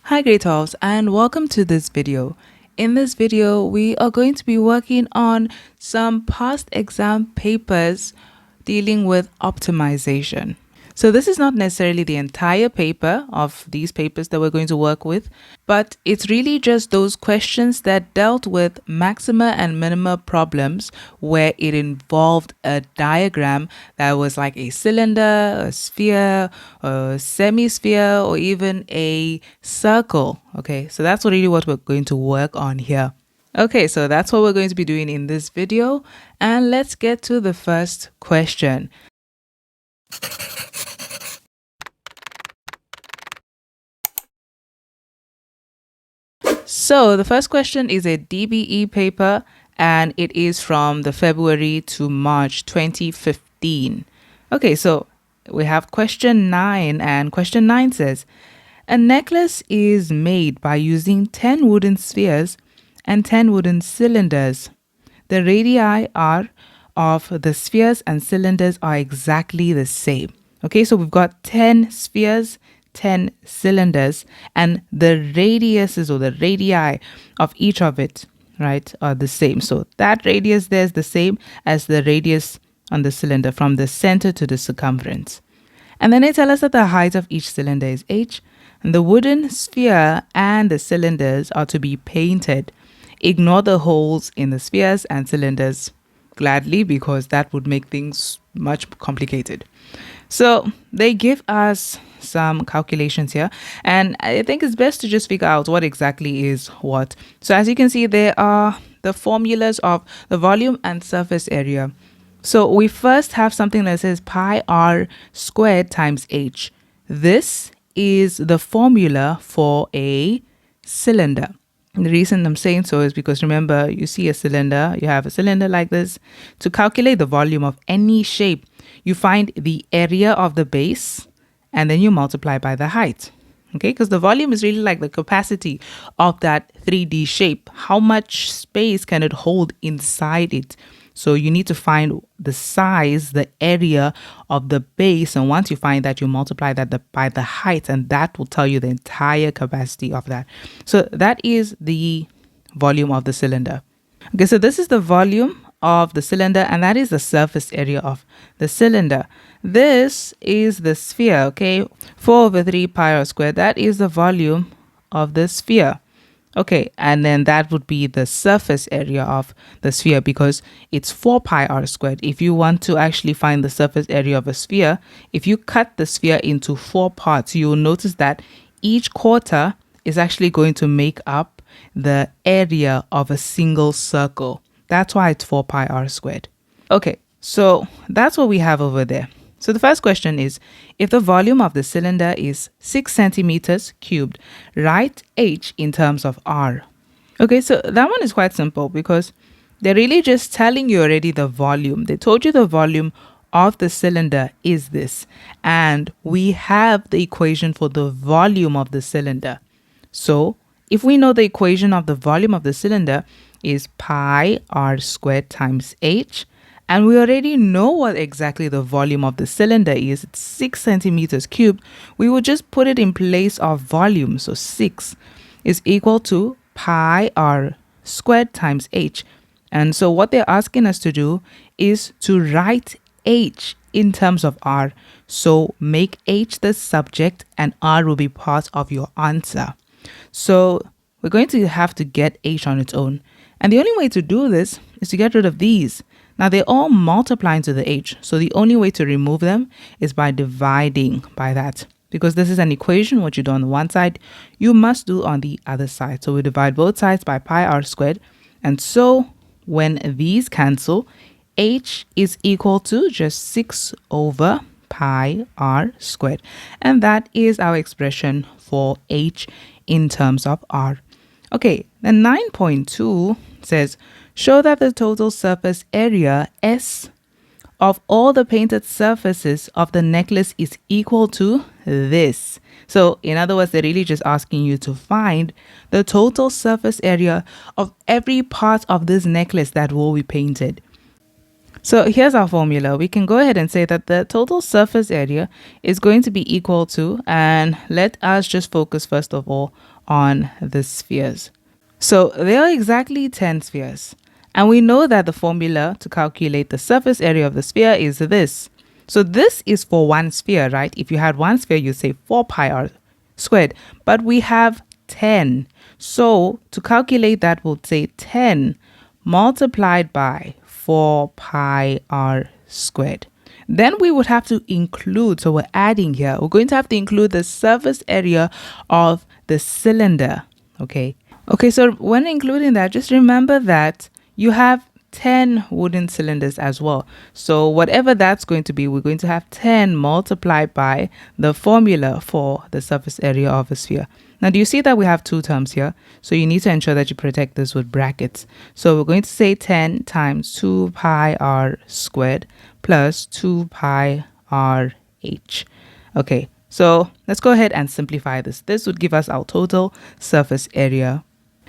Hi grade 12s and welcome to this video. In this video, we are going to be working on some past exam papers dealing with optimization. So this is not necessarily the entire paper of these papers that we're going to work with, but it's really just those questions that dealt with maxima and minima problems where it involved a diagram that was like a cylinder, a sphere, a semi-sphere, or even a circle. Okay, so that's really what we're going to work on here. Okay, so that's what we're going to be doing in this video. And let's get to the first question. So the first question is a DBE paper and it is from the February to March 2015. Okay, so we have question 9 and question 9 says, a necklace is made by using 10 wooden spheres and 10 wooden cylinders. The radii are of the spheres and cylinders are exactly the same. Okay, so we've got 10 spheres, 10 cylinders, and the radiuses or the radii of each of it, right, are the same. So that radius there is the same as the radius on the cylinder from the center to the circumference. And then they tell us that the height of each cylinder is h, and the wooden sphere and the cylinders are to be painted. Ignore the holes in the spheres and cylinders gladly because that would make things much complicated. So they give us some calculations here, and I think it's best to just figure out what exactly is what. So as you can see, there are the formulas of the volume and surface area. So we first have something that says pi r squared times h. This is the formula for a cylinder. The reason I'm saying so is because remember, you see a cylinder, you have a cylinder like this. To calculate the volume of any shape, you find the area of the base and then you multiply by the height. Okay, because the volume is really like the capacity of that 3D shape. How much space can it hold inside it? So you need to find the size, the area of the base. And once you find that, you multiply that by the height, and that will tell you the entire capacity of that. So that is the volume of the cylinder. Okay, so this is the volume of the cylinder, and that is the surface area of the cylinder. This is the sphere, okay? 4 over 3 pi r squared, that is the volume of the sphere. Okay, and then that would be the surface area of the sphere because it's 4 pi r squared. If you want to actually find the surface area of a sphere, if you cut the sphere into 4 parts, you will notice that each quarter is actually going to make up the area of a single circle. That's why it's 4 pi r squared. Okay, so that's what we have over there. So the first question is, if the volume of the cylinder is 6 centimeters cubed, write h in terms of r. Okay, so that one is quite simple because they're really just telling you already the volume. They told you the volume of the cylinder is this, and we have the equation for the volume of the cylinder. So if we know the equation of the volume of the cylinder is pi r squared times h, and we already know what exactly the volume of the cylinder is, it's 6 centimeters cubed, we would just put it in place of volume. So 6 is equal to pi r squared times h. And so what they're asking us to do is to write h in terms of r. So make h the subject and r will be part of your answer. So we're going to have to get h on its own. And the only way to do this is to get rid of these. Now they all multiply into the h, so the only way to remove them is by dividing by that. Because this is an equation, what you do on the one side, you must do on the other side. So we divide both sides by pi r squared. And so when these cancel, h is equal to just 6 over pi r squared. And that is our expression for h in terms of r. Okay, then 9.2 says, show that the total surface area S of all the painted surfaces of the necklace is equal to this. So in other words, they're really just asking you to find the total surface area of every part of this necklace that will be painted. So here's our formula. We can go ahead and say that the total surface area is going to be equal to, and let us just focus first of all on the spheres. So there are exactly 10 spheres. And we know that the formula to calculate the surface area of the sphere is this. So this is for one sphere, right? If you had one sphere, you'd say 4 pi r squared. But we have 10. So to calculate that, we'll say 10 multiplied by 4 pi r squared. Then we would have to include, so we're adding here, we're going to have to include the surface area of the cylinder, okay? Okay, so when including that, just remember that you have 10 wooden cylinders as well. So whatever that's going to be, we're going to have 10 multiplied by the formula for the surface area of a sphere. Now, do you see that we have two terms here? So you need to ensure that you protect this with brackets. So we're going to say 10 times 2 pi r squared plus 2 pi r h. Okay, so let's go ahead and simplify this. This would give us our total surface area.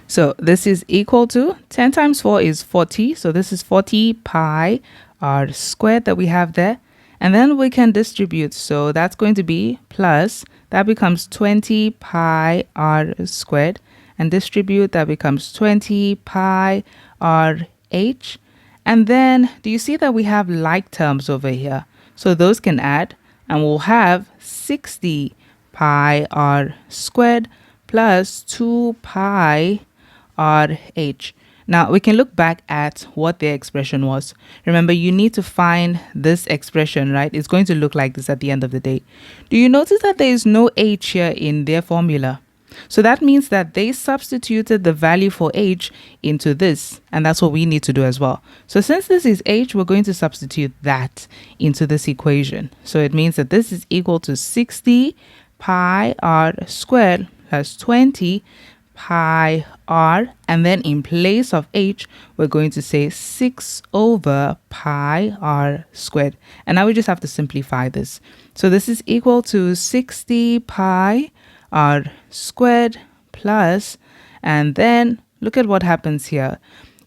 So this is equal to 10 times 4 is 40. So this is 40 pi r squared that we have there. And then we can distribute. So that's going to be plus, that becomes 20 pi r squared. And distribute, that becomes 20 pi r h. And then do you see that we have like terms over here? So those can add, and we'll have 60 pi r squared plus 2 pi RH. Now we can look back at what their expression was. Remember, you need to find this expression, right? It's going to look like this at the end of the day. Do you notice that there is no H here in their formula? So that means that they substituted the value for H into this, and that's what we need to do as well. So since this is H, we're going to substitute that into this equation. So it means that this is equal to 60 pi r squared plus 20 pi r, and then in place of h we're going to say 6 over pi r squared. And now we just have to simplify this. So this is equal to 60 pi r squared plus, and then look at what happens here.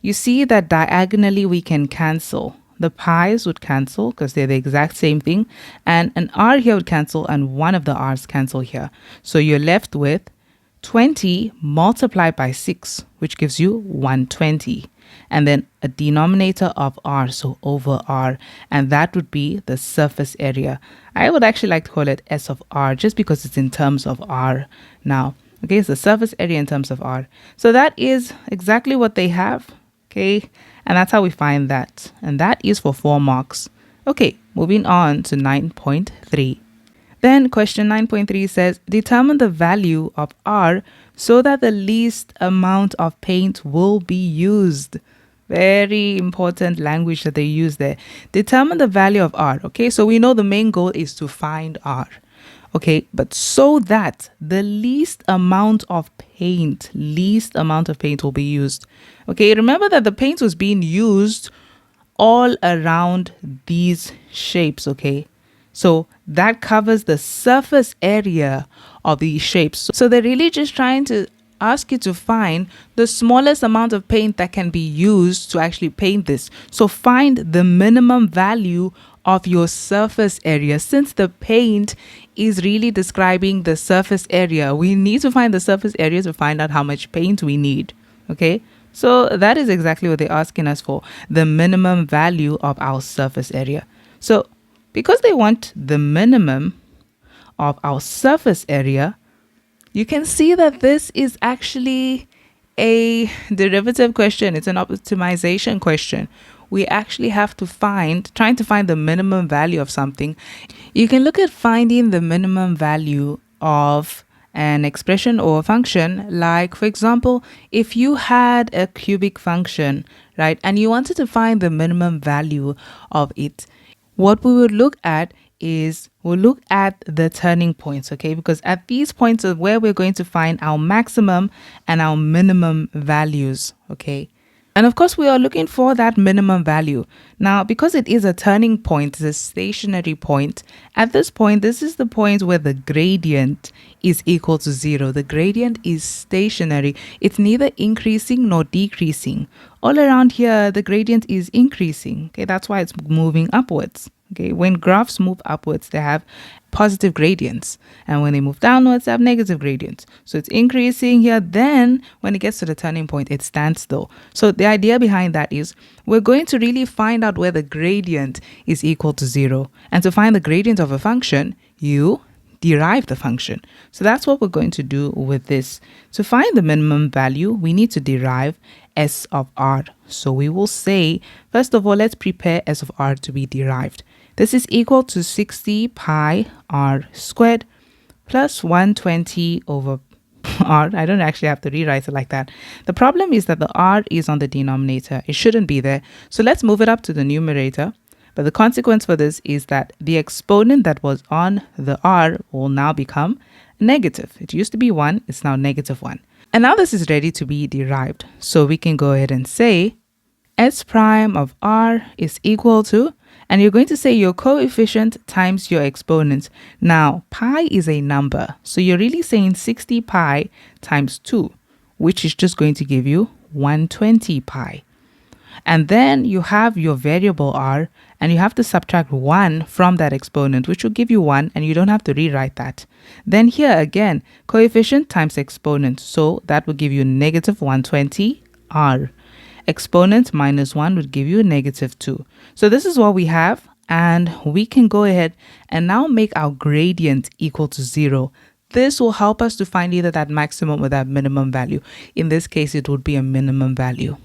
You see that diagonally we can cancel. The pi's would cancel because they're the exact same thing, and an r here would cancel, and one of the r's cancel here. So you're left with 20 multiplied by 6, which gives you 120. And then a denominator of r, so over r. And that would be the surface area. I would actually like to call it S of r just because it's in terms of r now. Okay, so surface area in terms of r. So that is exactly what they have. Okay, and that's how we find that. And that is for 4 marks. Okay, moving on to 9.3. Then question 9.3 says, determine the value of R so that the least amount of paint will be used. Very important language that they use there. Determine the value of R. Okay, so we know the main goal is to find R. Okay, but so that the least amount of paint will be used. Okay, remember that the paint was being used all around these shapes, okay? So that covers the surface area of these shapes. So they're really just trying to ask you to find the smallest amount of paint that can be used to actually paint this. So find the minimum value of your surface area. Since the paint is really describing the surface area, we need to find the surface area to find out how much paint we need. Okay, so that is exactly what they're asking us for, the minimum value of our surface area. So because they want the minimum of our surface area, you can see that this is actually a derivative question. It's an optimization question. We actually have to trying to find the minimum value of something. You can look at finding the minimum value of an expression or a function, like, for example, if you had a cubic function, right, and you wanted to find the minimum value of it, what we would look at is we'll look at the turning points, okay? Because at these points are where we're going to find our maximum and our minimum values, okay? And of course, we are looking for that minimum value. Now, because it is a turning point, it's a stationary point, at this point, this is the point where the gradient is equal to 0. The gradient is stationary. It's neither increasing nor decreasing. All around here, the gradient is increasing. Okay, that's why it's moving upwards. Okay, when graphs move upwards, they have positive gradients, and when they move downwards, they have negative gradients. So it's increasing here. Then when it gets to the turning point, it stands still. So the idea behind that is we're going to really find out where the gradient is equal to 0. And to find the gradient of a function, you derive the function. So that's what we're going to do with this. To find the minimum value, we need to derive s of r. So we will say, first of all, let's prepare s of r to be derived. This is equal to 60 pi r squared plus 120 over r. I don't actually have to rewrite it like that. The problem is that the r is on the denominator. It shouldn't be there. So let's move it up to the numerator. But the consequence for this is that the exponent that was on the r will now become negative. It used to be 1, it's now negative 1. And now this is ready to be derived. So we can go ahead and say s prime of r is equal to, and you're going to say your coefficient times your exponent. Now, pi is a number. So you're really saying 60 pi times 2, which is just going to give you 120 pi. And then you have your variable r, and you have to subtract 1 from that exponent, which will give you 1, and you don't have to rewrite that. Then here again, coefficient times exponent. So that will give you negative 120 r. Exponent minus 1 would give you negative 2. So this is what we have, and we can go ahead and now make our gradient equal to 0. This will help us to find either that maximum or that minimum value. In this case, it would be a minimum value.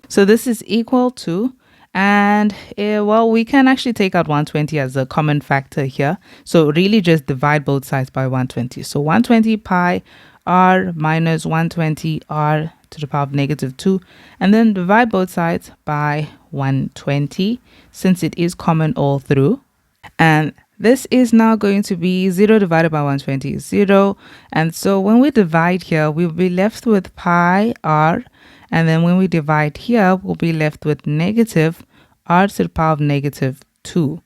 So this is equal to, and well, we can actually take out 120 as a common factor here. So really just divide both sides by 120. So 120 pi r minus 120 r to the power of negative 2, and then divide both sides by 120 since it is common all through. And this is now going to be 0 divided by 120 is 0. And so when we divide here, we'll be left with pi r. And then when we divide here, we'll be left with negative r to the power of negative 2.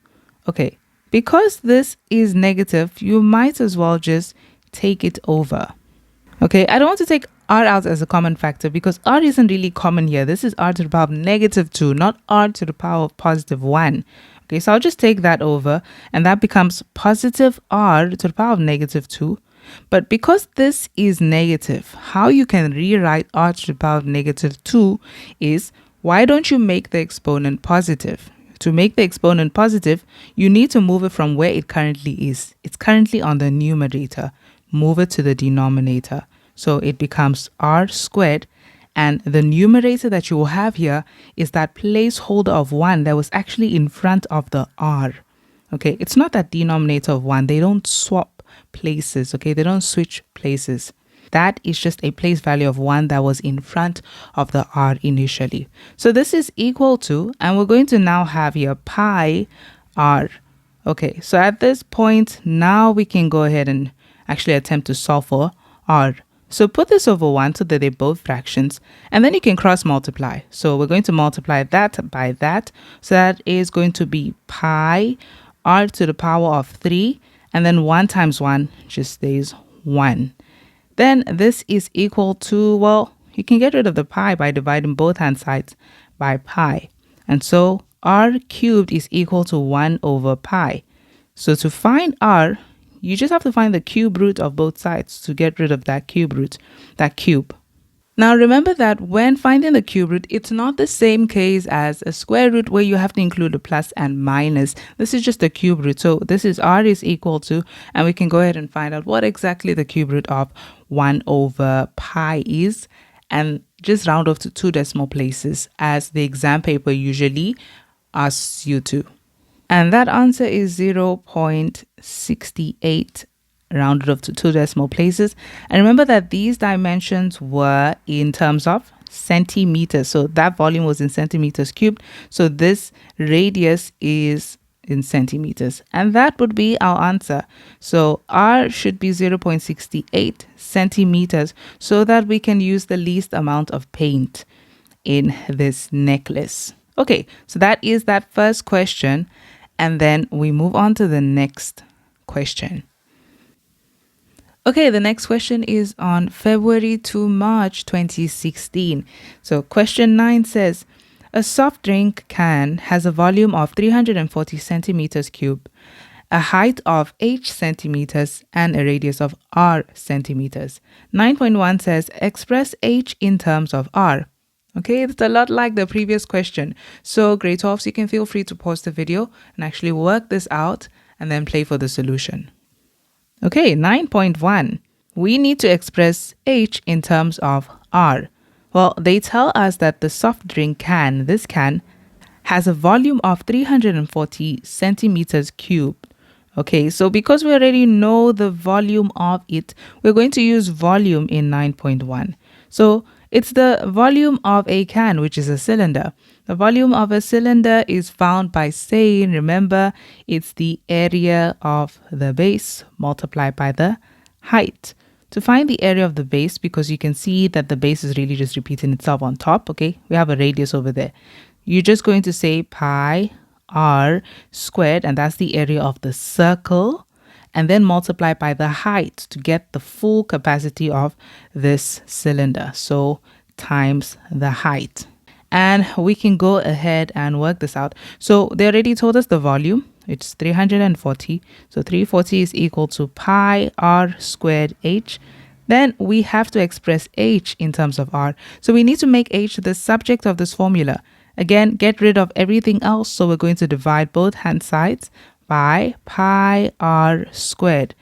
Okay, because this is negative, you might as well just take it over. Okay, I don't want to take r out as a common factor because r isn't really common here. This is r to the power of negative 2, not r to the power of positive 1. Okay, so I'll just take that over, and that becomes positive r to the power of negative 2. But because this is negative, how you can rewrite r to the power of negative 2 is, why don't you make the exponent positive? To make the exponent positive, you need to move it from where it currently is. It's currently on the numerator. Move it to the denominator. So it becomes r squared, and the numerator that you will have here is that placeholder of 1 that was actually in front of the r. Okay, it's not that denominator of 1. They don't swap places. Okay, they don't switch places. That is just a place value of 1 that was in front of the r initially. So this is equal to, and we're going to now have here pi r. Okay, so at this point, now we can go ahead and actually attempt to solve for r. So put this over 1 so that they're both fractions, and then you can cross multiply. So we're going to multiply that by that. So that is going to be pi r to the power of 3, and then 1 times 1 just stays 1. Then this is equal to, well, you can get rid of the pi by dividing both hand sides by pi. And so r cubed is equal to 1 over pi. So to find r, you just have to find the cube root of both sides to get rid of that cube root, that cube. Now remember that when finding the cube root, it's not the same case as a square root where you have to include a plus and minus. This is just a cube root. So this is r is equal to, and we can go ahead and find out what exactly the cube root of 1 over pi is, and just round off to 2 decimal places as the exam paper usually asks you to. And that answer is 0.68 rounded off to 2 decimal places. And remember that these dimensions were in terms of centimeters. So that volume was in centimeters cubed. So this radius is in centimeters. And that would be our answer. So r should be 0.68 centimeters so that we can use the least amount of paint. in this necklace? Okay, so that is that first question. And then we move on to the next question. Okay, the next question is on February to March 2016. So, question 9 says a soft drink can has a volume of 340 centimeters cube, a height of h centimeters, and a radius of r centimeters. 9.1 says express h in terms of r. Okay, it's a lot like the previous question. So, grade 12s, you can feel free to pause the video and actually work this out and then play for the solution. Okay, 9.1. We need to express H in terms of R. Well, they tell us that the soft drink can, this can, has a volume of 340 centimeters cubed. Okay, so because we already know the volume of it, we're going to use volume in 9.1. So it's the volume of a can, which is a cylinder. The volume of a cylinder is found by saying, remember, it's the area of the base multiplied by the height. To find the area of the base, because you can see that the base is really just repeating itself on top, okay? We have a radius over there. You're just going to say pi r squared, and that's the area of the circle, and then multiply by the height to get the full capacity of this cylinder. So times the height. And we can go ahead and work this out. So they already told us the volume. It's 340. So 340 is equal to pi r squared h. Then we have to express h in terms of r. So we need to make h the subject of this formula. Again, get rid of everything else. So we're going to divide both hand sides by pi r squared.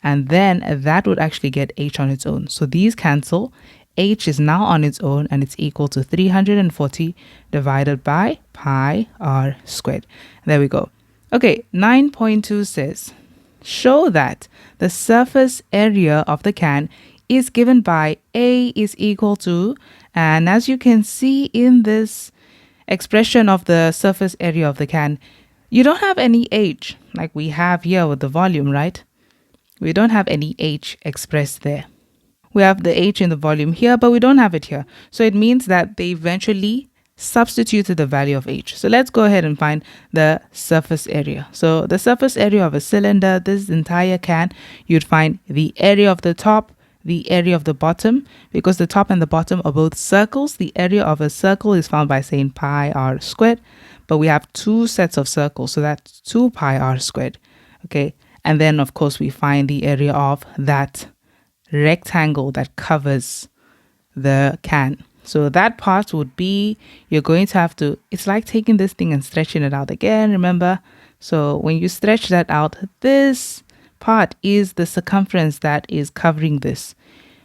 And then that would actually get h on its own. So these cancel. H is now on its own, and it's equal to 340 divided by pi r squared. There we go. Okay, 9.2 says, show that the surface area of the can is given by A is equal to, and as you can see in this expression of the surface area of the can, you don't have any H like we have here with the volume, right? We don't have any H expressed there. We have the H in the volume here, but we don't have it here. So it means that they eventually substituted the value of H. So let's go ahead and find the surface area. So the surface area of a cylinder, this entire can, you'd find the area of the top, the area of the bottom. Because the top and the bottom are both circles, the area of a circle is found by saying pi r squared. But we have two sets of circles, so that's 2 pi r squared. Okay, and then of course we find the area of that rectangle that covers the can. So that part would be, you're going to have to, it's like taking this thing and stretching it out again, remember? So when you stretch that out, this part is the circumference that is covering this.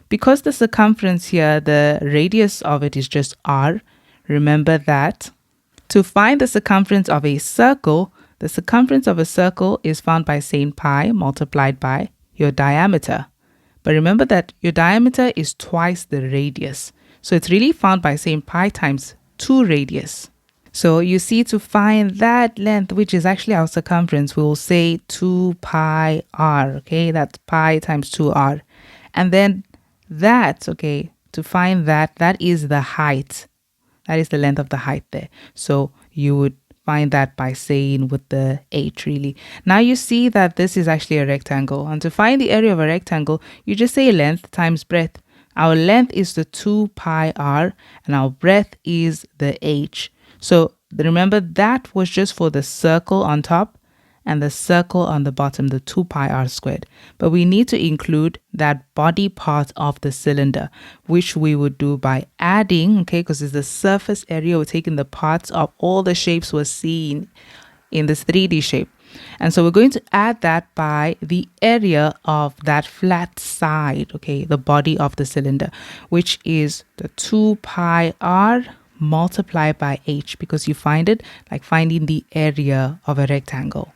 Because the circumference here, the radius of it is just r, remember that to find the circumference of a circle, the circumference of a circle is found by saying pi multiplied by your diameter. But remember that your diameter is twice the radius. So it's really found by saying pi times 2 radius. So you see, to find that length, which is actually our circumference, we will say 2 pi r. Okay, that's pi times 2r. And then that, okay, to find that, that is the height. That is the length of the height there. So you would find that by saying with the h really. Now you see that this is actually a rectangle. And to find the area of a rectangle, you just say length times breadth. Our length is the 2 pi r and our breadth is the h. So remember, that was just for the circle on top and the circle on the bottom, the 2 pi r squared. But we need to include that body part of the cylinder, which we would do by adding, okay, because it's the surface area. We're taking the parts of all the shapes we're seeing in this 3D shape. And so we're going to add that by the area of that flat side, okay, the body of the cylinder, which is the 2 pi r multiplied by h, because you find it like finding the area of a rectangle.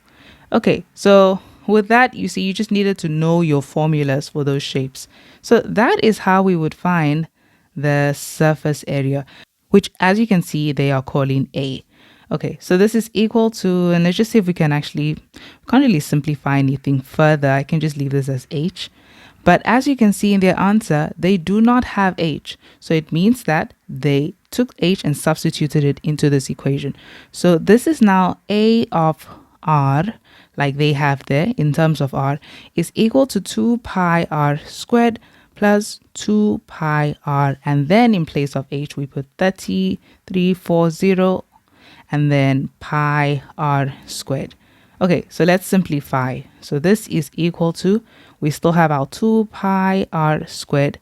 Okay, so with that, you see, you just needed to know your formulas for those shapes. So that is how we would find the surface area, which, as you can see, they are calling A. Okay, so this is equal to, and let's just see if we can actually, can't really simplify anything further. I can just leave this as H. But as you can see in their answer, they do not have H. So it means that they took H and substituted it into this equation. So this is now A of R, like they have there in terms of R, is equal to 2 pi R squared plus 2 pi R. And then in place of H, we put 3340 and then pi R squared. Okay, so let's simplify. So this is equal to, we still have our 2 pi R squared.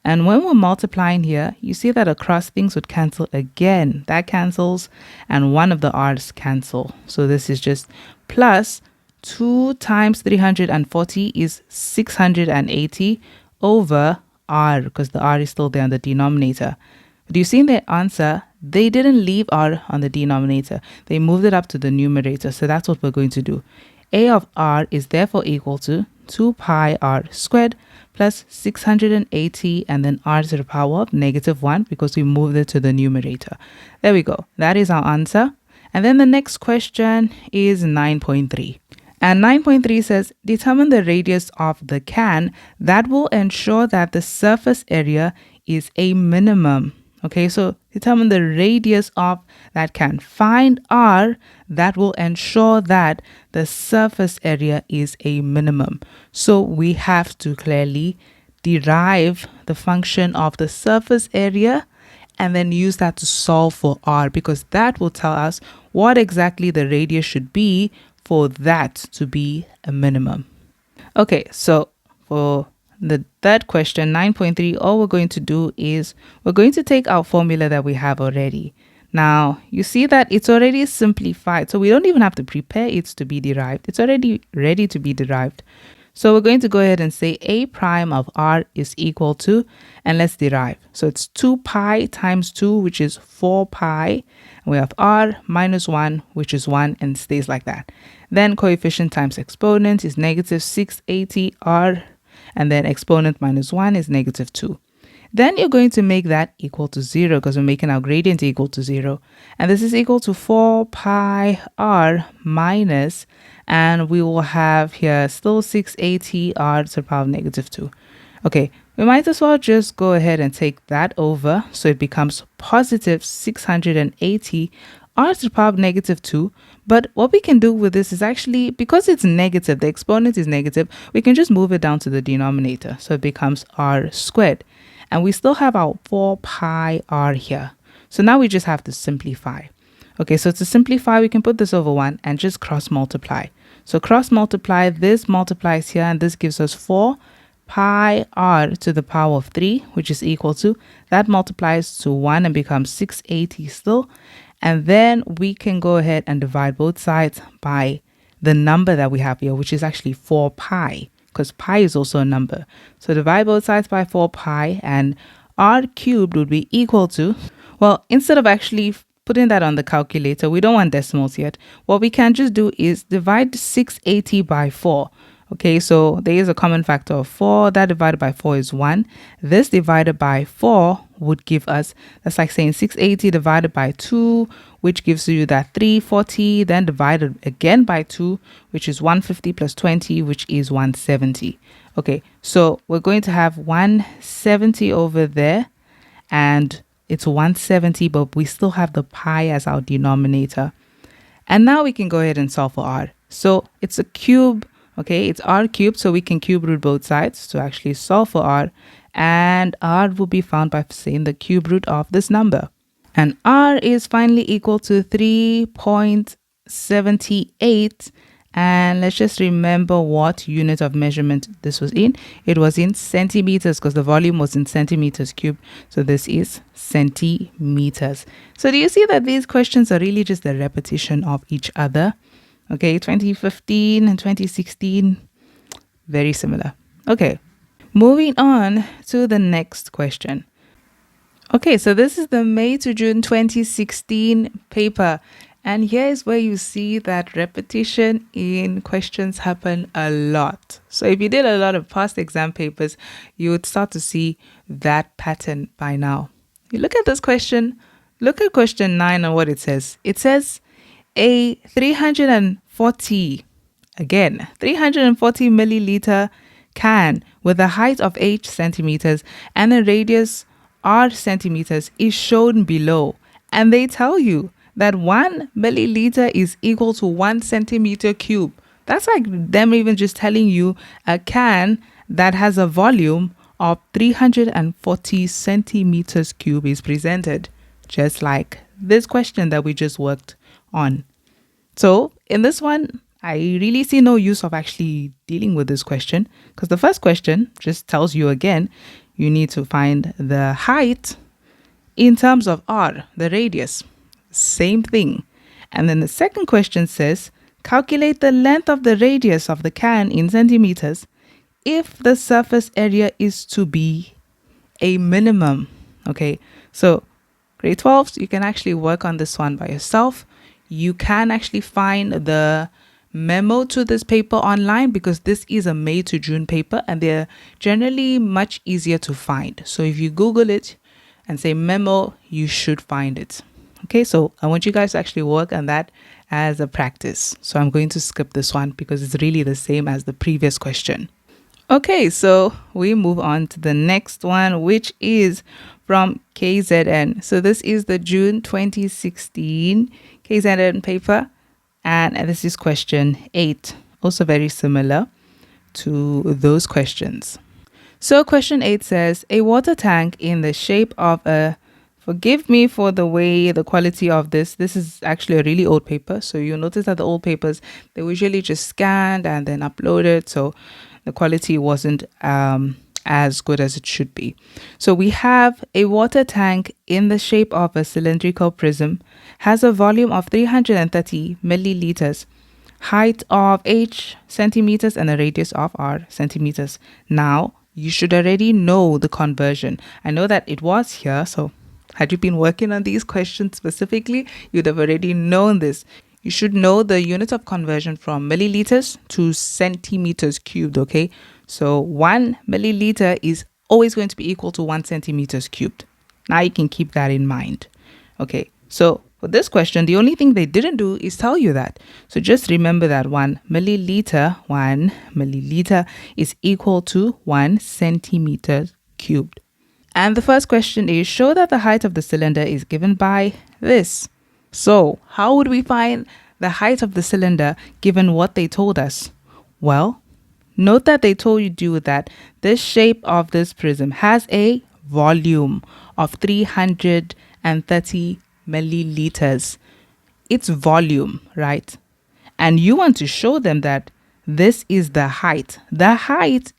And when we're multiplying here, you see that across things would cancel again. That cancels, and one of the R's cancel. So this is just plus 2 times 340 is 680 over R, because the R is still there on the denominator. Do you see in their answer, they didn't leave R on the denominator. They moved it up to the numerator. So that's what we're going to do. A of R is therefore equal to 2 pi R squared plus 680 and then R to the power of -1 because we moved it to the numerator. There we go. That is our answer. And then the next question is 9.3. And 9.3 says, determine the radius of the can that will ensure that the surface area is a minimum. Okay, so determine the radius of that can. Find R that will ensure that the surface area is a minimum. So we have to clearly derive the function of the surface area and then use that to solve for R, because that will tell us what exactly the radius should be for that to be a minimum. Okay, so for the third question, 9.3, all we're going to do is we're going to take our formula that we have already. Now, you see that it's already simplified, so we don't even have to prepare it to be derived. It's already ready to be derived. So we're going to go ahead and say A prime of R is equal to, and let's derive. So it's 2 pi times 2, which is 4 pi. And we have R minus 1, which is 1, and stays like that. Then coefficient times exponent is -680 R. And then exponent minus 1 is -2. Then you're going to make that equal to 0 because we're making our gradient equal to 0. And this is equal to 4 pi R minus, and we will have here still 680 R to the power of -2. Okay, we might as well just go ahead and take that over. So it becomes positive 680 R to the power of -2. But what we can do with this is actually, because it's negative, the exponent is negative, we can just move it down to the denominator. So it becomes R squared. And we still have our 4 pi R here. So now we just have to simplify. Okay, so to simplify, we can put this over 1 and just cross multiply. So cross multiply, this multiplies here, and this gives us 4 pi R to the power of 3, which is equal to, that multiplies to 1 and becomes 680 still. And then we can go ahead and divide both sides by the number that we have here, which is actually 4 pi, because pi is also a number. So divide both sides by 4 pi, and R cubed would be equal to, well, instead of actually putting that on the calculator, we don't want decimals yet. What we can just do is divide 680 by 4. Okay, so there is a common factor of 4. That divided by 4 is 1. This divided by 4 would give us, that's like saying 680 divided by 2, which gives you that 340, then divided again by 2, which is 150 plus 20, which is 170. Okay, so we're going to have 170 over there, and it's 170, but we still have the pi as our denominator. And now we can go ahead and solve for R. So it's a cube. Okay, it's R cubed, so we can cube root both sides to actually solve for R. And R will be found by saying the cube root of this number. And R is finally equal to 3.78. And let's just remember what unit of measurement this was in. It was in centimeters because the volume was in centimeters cubed. So this is centimeters. So do you see that these questions are really just a repetition of each other? Okay, 2015 and 2016, very similar. Okay, moving on to the next question. Okay, so this is the May to June 2016 paper. And here is where you see that repetition in questions happen a lot. So if you did a lot of past exam papers, you would start to see that pattern by now. You look at this question, look at question 9 and what it says. It says, a 340 milliliter can with a height of h centimeters and a radius r centimeters is shown below. And they tell you that 1 milliliter is equal to 1 centimeter cube. That's like them even just telling you a can that has a volume of 340 centimeters cube is presented, just like this question that we just worked on. So in this one, I really see no use of actually dealing with this question, because the first question just tells you again, you need to find the height in terms of r, the radius. Same thing. And then the second question says, calculate the length of the radius of the can in centimeters if the surface area is to be a minimum. Okay, so grade 12s, you can actually work on this one by yourself. You can actually find the memo to this paper online, because this is a May to June paper and they're generally much easier to find. So if you Google it and say memo, you should find it. Okay, so I want you guys to actually work on that as a practice. So I'm going to skip this one because it's really the same as the previous question. Okay, so we move on to the next one, which is from KZN. So this is the June 2016 KZN paper, and this is question 8, also very similar to those questions. So question 8 says, a water tank in the shape of a, forgive me for the way, the quality of this is actually a really old paper. So you'll notice that the old papers, they usually just scanned and then uploaded. So the quality wasn't as good as it should be. So we have a water tank in the shape of a cylindrical prism, has a volume of 330 milliliters, height of h centimeters and a radius of r centimeters. Now, you should already know the conversion. I know that it was here, so had you been working on these questions specifically, you'd have already known this. You should know the unit of conversion from milliliters to centimeters cubed, okay? So 1 milliliter is always going to be equal to 1 centimeters cubed. Now you can keep that in mind. Okay, so for this question, the only thing they didn't do is tell you that. So just remember that 1 milliliter is equal to 1 centimeter cubed. And the first question is, show that the height of the cylinder is given by this. So how would we find the height of the cylinder given what they told us? Well, note that they told you that this shape of this prism has a volume of 330 milliliters. It's volume, right? And you want to show them that this is the height. The height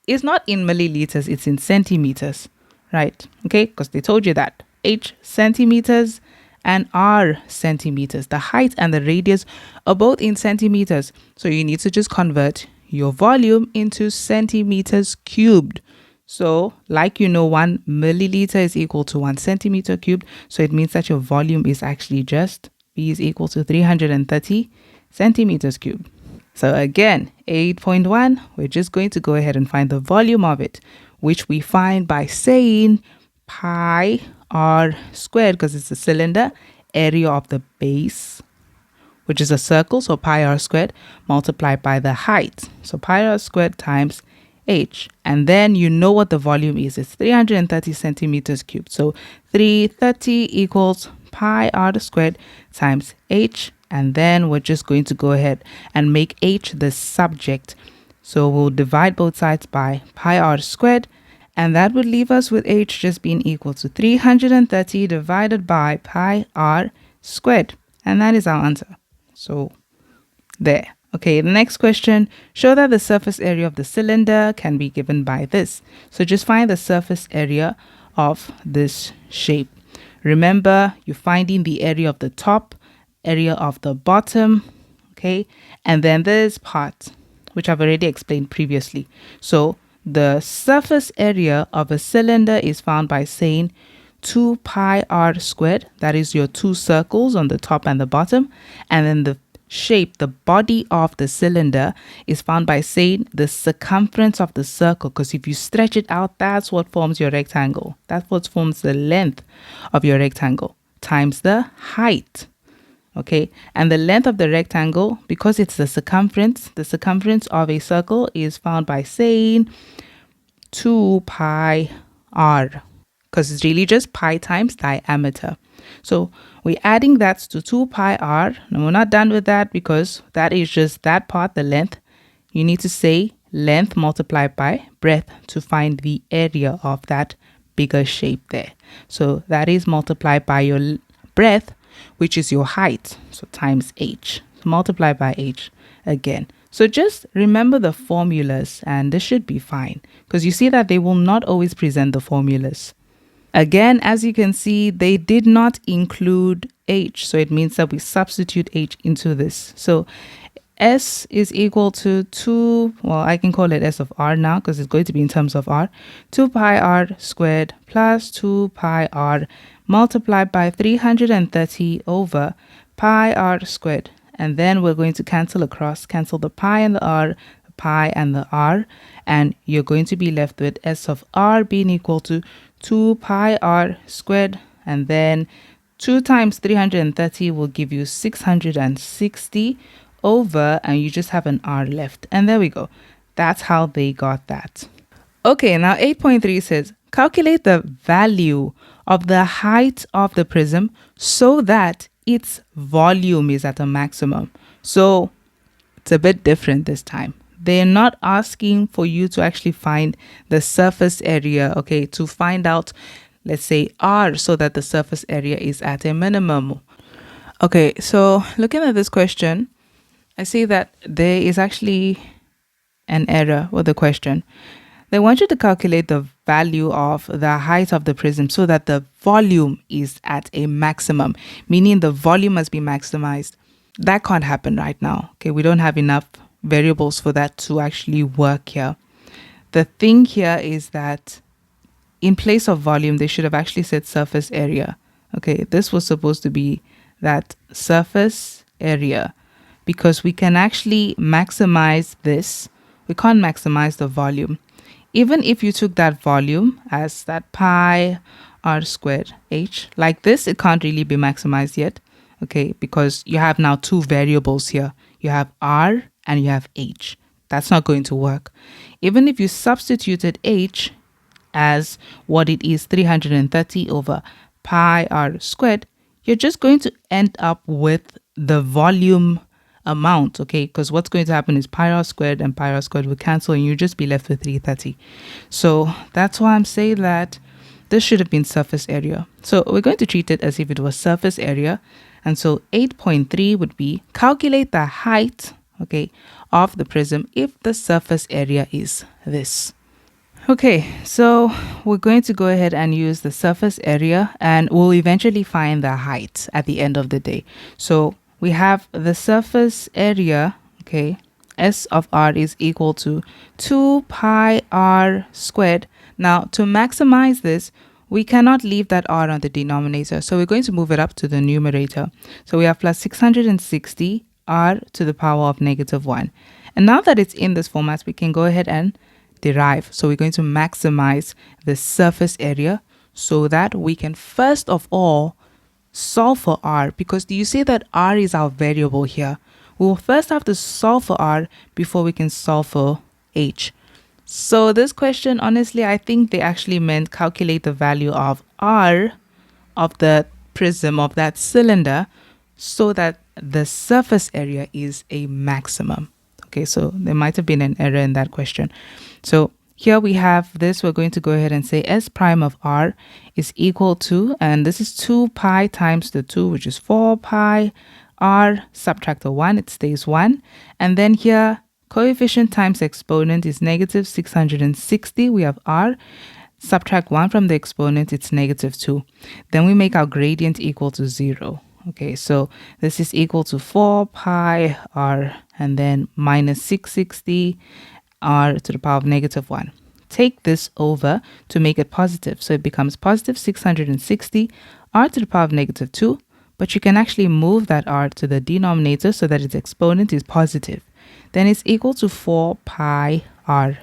is not in milliliters, it's in centimeters, right? Okay, because they told you that h centimeters and r centimeters. The height and the radius are both in centimeters. So you need to just convert your volume into centimeters cubed. So like 1 milliliter is equal to 1 centimeter cubed. So it means that your volume is actually just V is equal to 330 centimeters cubed. So again, 8.1, we're just going to go ahead and find the volume of it, which we find by saying pi r squared, because it's a cylinder, area of the base, which is a circle, so pi r squared, multiplied by the height, so pi r squared times h. And then you know what the volume is. It's 330 centimeters cubed. So 330 equals pi r squared times h. And then we're just going to go ahead and make h the subject. So we'll divide both sides by pi r squared. And that would leave us with h just being equal to 330 divided by pi r squared. And that is our answer. So there. Okay, the next question. Show that the surface area of the cylinder can be given by this. So just find the surface area of this shape. Remember, you're finding the area of the top, area of the bottom, okay? And then this part, which I've already explained previously. So the surface area of a cylinder is found by saying 2 pi r squared. That is your two circles on the top and the bottom. And then the shape, the body of the cylinder, is found by saying the circumference of the circle, because if you stretch it out, that's what forms your rectangle. That's what forms the length of your rectangle times the height. Okay, and the length of the rectangle, because it's the circumference of a circle is found by saying 2 pi r, because it's really just pi times diameter. So we're adding that to 2 pi r. And we're not done with that because that is just that part, the length. You need to say length multiplied by breadth to find the area of that bigger shape there. So that is multiplied by your breadth, which is your height. So times h. Multiplied by h again. So just remember the formulas and this should be fine, because you see that they will not always present the formulas. Again, as you can see, they did not include h. So it means that we substitute h into this. So s is equal to 2, well, I can call it s of r now because it's going to be in terms of r, 2 pi r squared plus 2 pi r multiplied by 330 over pi r squared. And then we're going to cancel the pi and the r, the pi and the r, and you're going to be left with s of r being equal to 2 pi r squared, and then 2 times 330 will give you 660 over, and you just have an r left. And there we go. That's how they got that. Okay, now 8.3 says, calculate the value of the height of the prism so that its volume is at a maximum. So it's a bit different this time. They're not asking for you to actually find the surface area, okay, to find out, let's say, r, so that the surface area is at a minimum. Okay, so looking at this question, I see that there is actually an error with the question. They want you to calculate the value of the height of the prism so that the volume is at a maximum, meaning the volume must be maximized. That can't happen right now. Okay, we don't have enough variables for that to actually work here. The thing here is that in place of volume, they should have actually said surface area. Okay, this was supposed to be that surface area, because we can actually maximize this. We can't maximize the volume. Even if you took that volume as that pi r squared h, like this, it can't really be maximized yet, okay, because you have now two variables here. You have r and you have h. That's not going to work. Even if you substituted h as what it is, 330 over pi r squared, you're just going to end up with the volume amount, okay, because what's going to happen is pi r squared and pi r squared will cancel and you just be left with 330. So that's why I'm saying that this should have been surface area. So we're going to treat it as if it was surface area. And so 8.3 would be calculate the height, okay, of the prism if the surface area is this. Okay, so we're going to go ahead and use the surface area and we'll eventually find the height at the end of the day. So we have the surface area, okay, S of r is equal to 2 pi r squared. Now, to maximize this, we cannot leave that r on the denominator. So we're going to move it up to the numerator. So we have plus 660 r to the power of -1. And now that it's in this format, we can go ahead and derive. So we're going to maximize the surface area so that we can first of all solve for r, because do you see that r is our variable here? We'll first have to solve for r before we can solve for h. So this question, honestly, I think they actually meant calculate the value of r of the prism, of that cylinder, so that the surface area is a maximum. Okay, so there might have been an error in that question. So here we have this. We're going to go ahead and say S prime of r is equal to, and this is 2 pi times the 2, which is 4 pi r, subtract the 1, it stays 1. And then here, coefficient times exponent is -660. We have r, subtract 1 from the exponent, it's -2. Then we make our gradient equal to 0. Okay, so this is equal to 4 pi r and then minus 660 r to the power of -1. Take this over to make it positive. So it becomes positive 660 r to the power of -2. But you can actually move that r to the denominator so that its exponent is positive. Then it's equal to 4 pi r.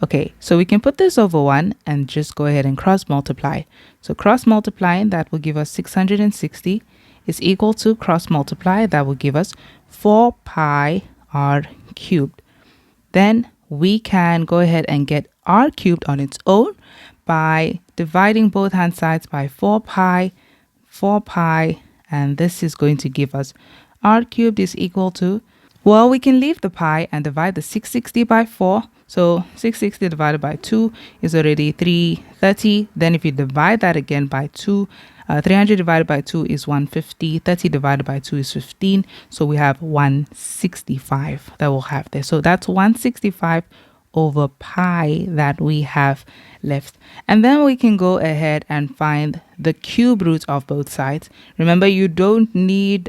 Okay, so we can put this over 1 and just go ahead and cross multiply. So cross multiplying, that will give us 660 is equal to cross multiply. That will give us 4 pi r cubed. Then we can go ahead and get r cubed on its own by dividing both hand sides by 4 pi, and this is going to give us r cubed is equal to, well, we can leave the pi and divide the 660 by 4. So 660 divided by 2 is already 330. Then if you divide that again by 2, 300 divided by 2 is 150. 30 divided by 2 is 15. So we have 165 that we'll have there. So that's 165 over pi that we have left. And then we can go ahead and find the cube root of both sides. Remember, you don't need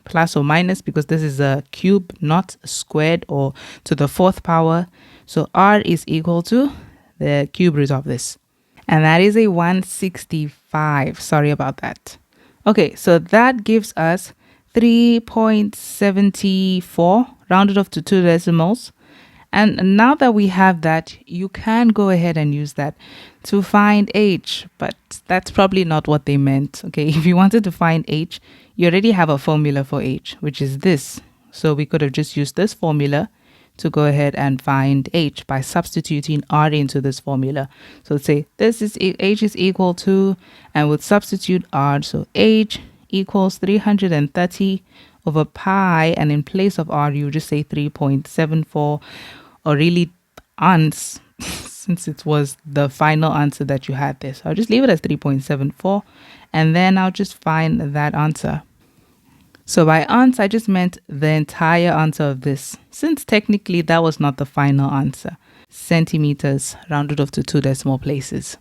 plus or minus because this is a cube, not squared or to the 4th power. So r is equal to the cube root of this. And that is a 165. Sorry about that. Okay, so that gives us 3.74 rounded off to 2 decimals. And now that we have that, you can go ahead and use that to find h, but that's probably not what they meant. Okay, if you wanted to find h, you already have a formula for h, which is this. So we could have just used this formula to go ahead and find h by substituting r into this formula. So let's say this is h is equal to, and we'll substitute r. So h equals 330 over pi, and in place of r, you just say 3.74, or really ounce, since it was the final answer that you had there. So I'll just leave it as 3.74, and then I'll just find that answer. So by ounce, I just meant the entire answer of this, since technically that was not the final answer. Centimeters rounded off to 2 decimal places.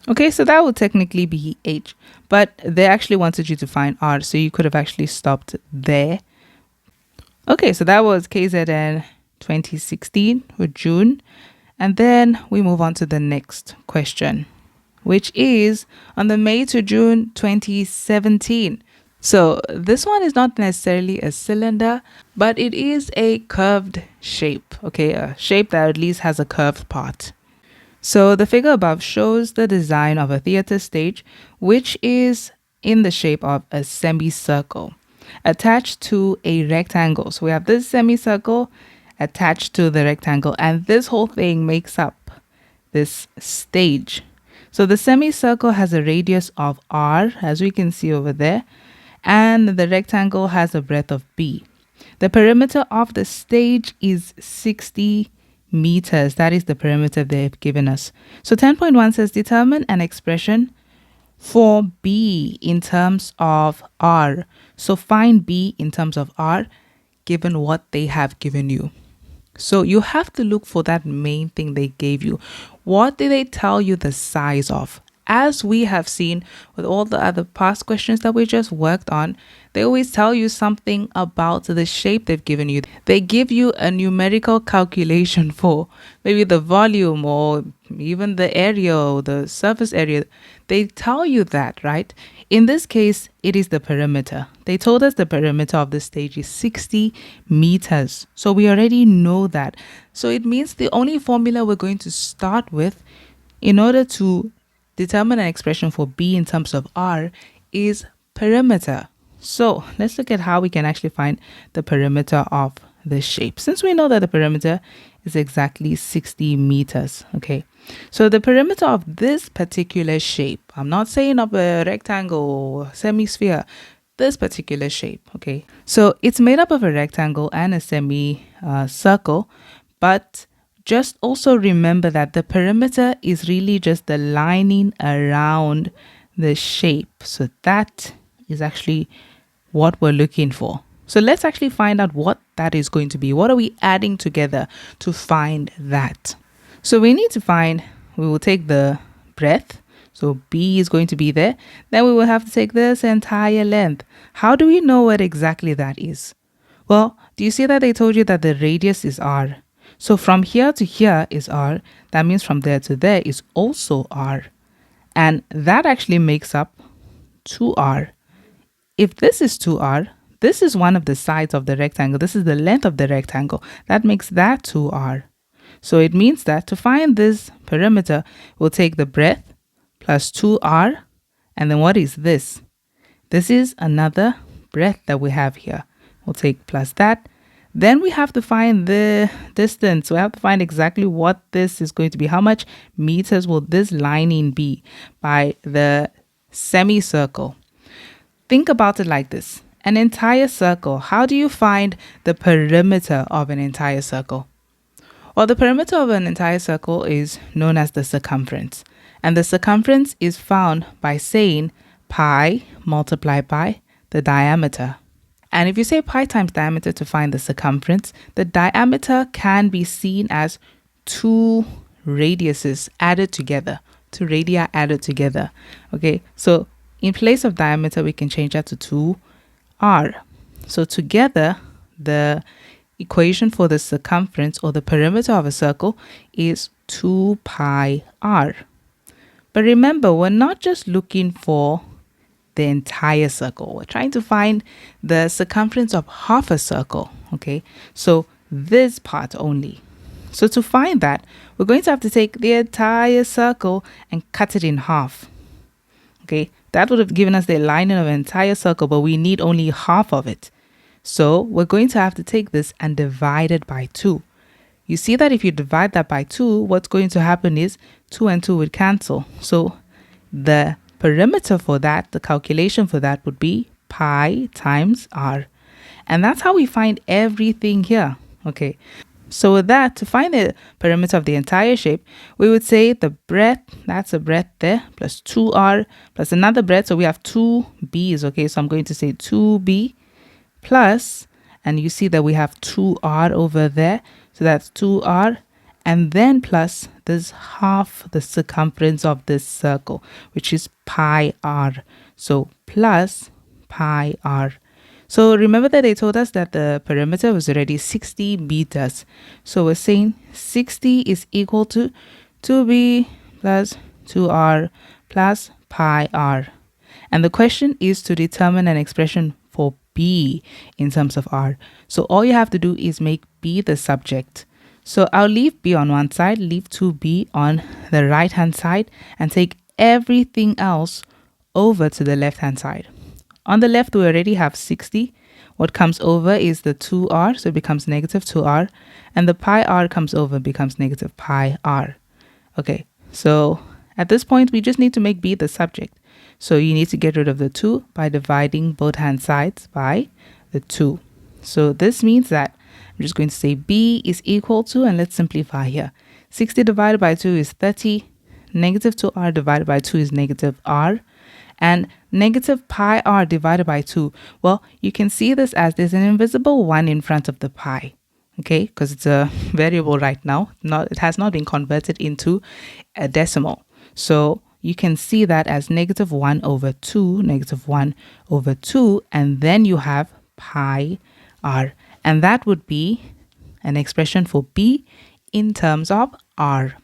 Okay, so that would technically be h, but they actually wanted you to find r, so you could have actually stopped there. Okay, so that was KZN 2016 for June. And then we move on to the next question, which is on the May to June 2017. So this one is not necessarily a cylinder, but it is a curved shape. Okay, a shape that at least has a curved part. So the figure above shows the design of a theater stage, which is in the shape of a semicircle attached to a rectangle. So we have this semicircle attached to the rectangle, and this whole thing makes up this stage. So the semicircle has a radius of r, as we can see over there, and the rectangle has a breadth of b. The perimeter of the stage is 60 meters. That is the perimeter they've given us. So 10.1 says determine an expression for b in terms of r. So find b in terms of r given what they have given you. So you have to look for that main thing they gave you. What did they tell you the size of? As we have seen with all the other past questions that we just worked on, they always tell you something about the shape they've given you. They give you a numerical calculation for maybe the volume or even the area or the surface area. They tell you that, right? In this case, it is the perimeter. They told us the perimeter of the stage is 60 meters. So we already know that. So it means the only formula we're going to start with in order to determine an expression for b in terms of r is perimeter. So let's look at how we can actually find the perimeter of the shape, since we know that the perimeter is exactly 60 meters. Okay, so the perimeter of this particular shape, I'm not saying of a rectangle or semi-sphere, this particular shape. Okay, so it's made up of a rectangle and a semi-circle, but just also remember that the perimeter is really just the lining around the shape. So that is actually what we're looking for. So let's actually find out what that is going to be. What are we adding together to find that? So we need to find, we will take the breadth. So B is going to be there. Then we will have to take this entire length. How do we know what exactly that is? Well, do you see that they told you that the radius is r? So from here to here is r. That means from there to there is also r. And that actually makes up 2r. If this is 2r, this is one of the sides of the rectangle. This is the length of the rectangle. That makes that 2r. So it means that to find this perimeter, we'll take the breadth plus 2r. And then what is this? This is another breadth that we have here. We'll take plus that. Then we have to find the distance. We have to find exactly what this is going to be. How much meters will this lining be by the semicircle? Think about it like this. An entire circle. How do you find the perimeter of an entire circle? Well, the perimeter of an entire circle is known as the circumference. And the circumference is found by saying pi multiplied by the diameter. And if you say pi times diameter to find the circumference, the diameter can be seen as two radiuses added together, two radii added together. Okay, so in place of diameter, we can change that to 2r. So together, the equation for the circumference or the perimeter of a circle is 2 pi r. But remember, we're not just looking for the entire circle. We're trying to find the circumference of half a circle. Okay, so this part only. So to find that, we're going to have to take the entire circle and cut it in half. Okay, that would have given us the lining of an entire circle, but we need only half of it. So we're going to have to take this and divide it by 2. You see that if you divide that by 2, what's going to happen is 2 and 2 would cancel. So the perimeter for that, the calculation for that would be pi times r. And that's how we find everything here. Okay, so with that, to find the perimeter of the entire shape, we would say the breadth, that's a breadth there, plus 2r, plus another breadth. So we have 2 b's. Okay, so I'm going to say 2b plus, and you see that we have 2r over there. So that's 2r. And then plus this half the circumference of this circle, which is pi r. So plus pi r. So remember that they told us that the perimeter was already 60 meters. So we're saying 60 is equal to 2b plus 2r plus pi r. And the question is to determine an expression for b in terms of r. So all you have to do is make b the subject. So I'll leave b on one side, leave 2b on the right hand side, and take everything else over to the left hand side. On the left, we already have 60. What comes over is the 2r, so it becomes negative 2r. And the pi r comes over, becomes negative pi r. Okay, so at this point, we just need to make b the subject. So you need to get rid of the 2 by dividing both hand sides by the 2. So this means that I'm just going to say b is equal to, and let's simplify here. 60 divided by 2 is 30. Negative 2r divided by 2 is negative r. And negative pi r divided by 2, well, you can see this as there's an invisible 1 in front of the pi. Okay, because it's a variable right now. It has not been converted into a decimal. So you can see that as negative 1 over 2, negative 1 over 2, and then you have pi r. And that would be an expression for b in terms of r.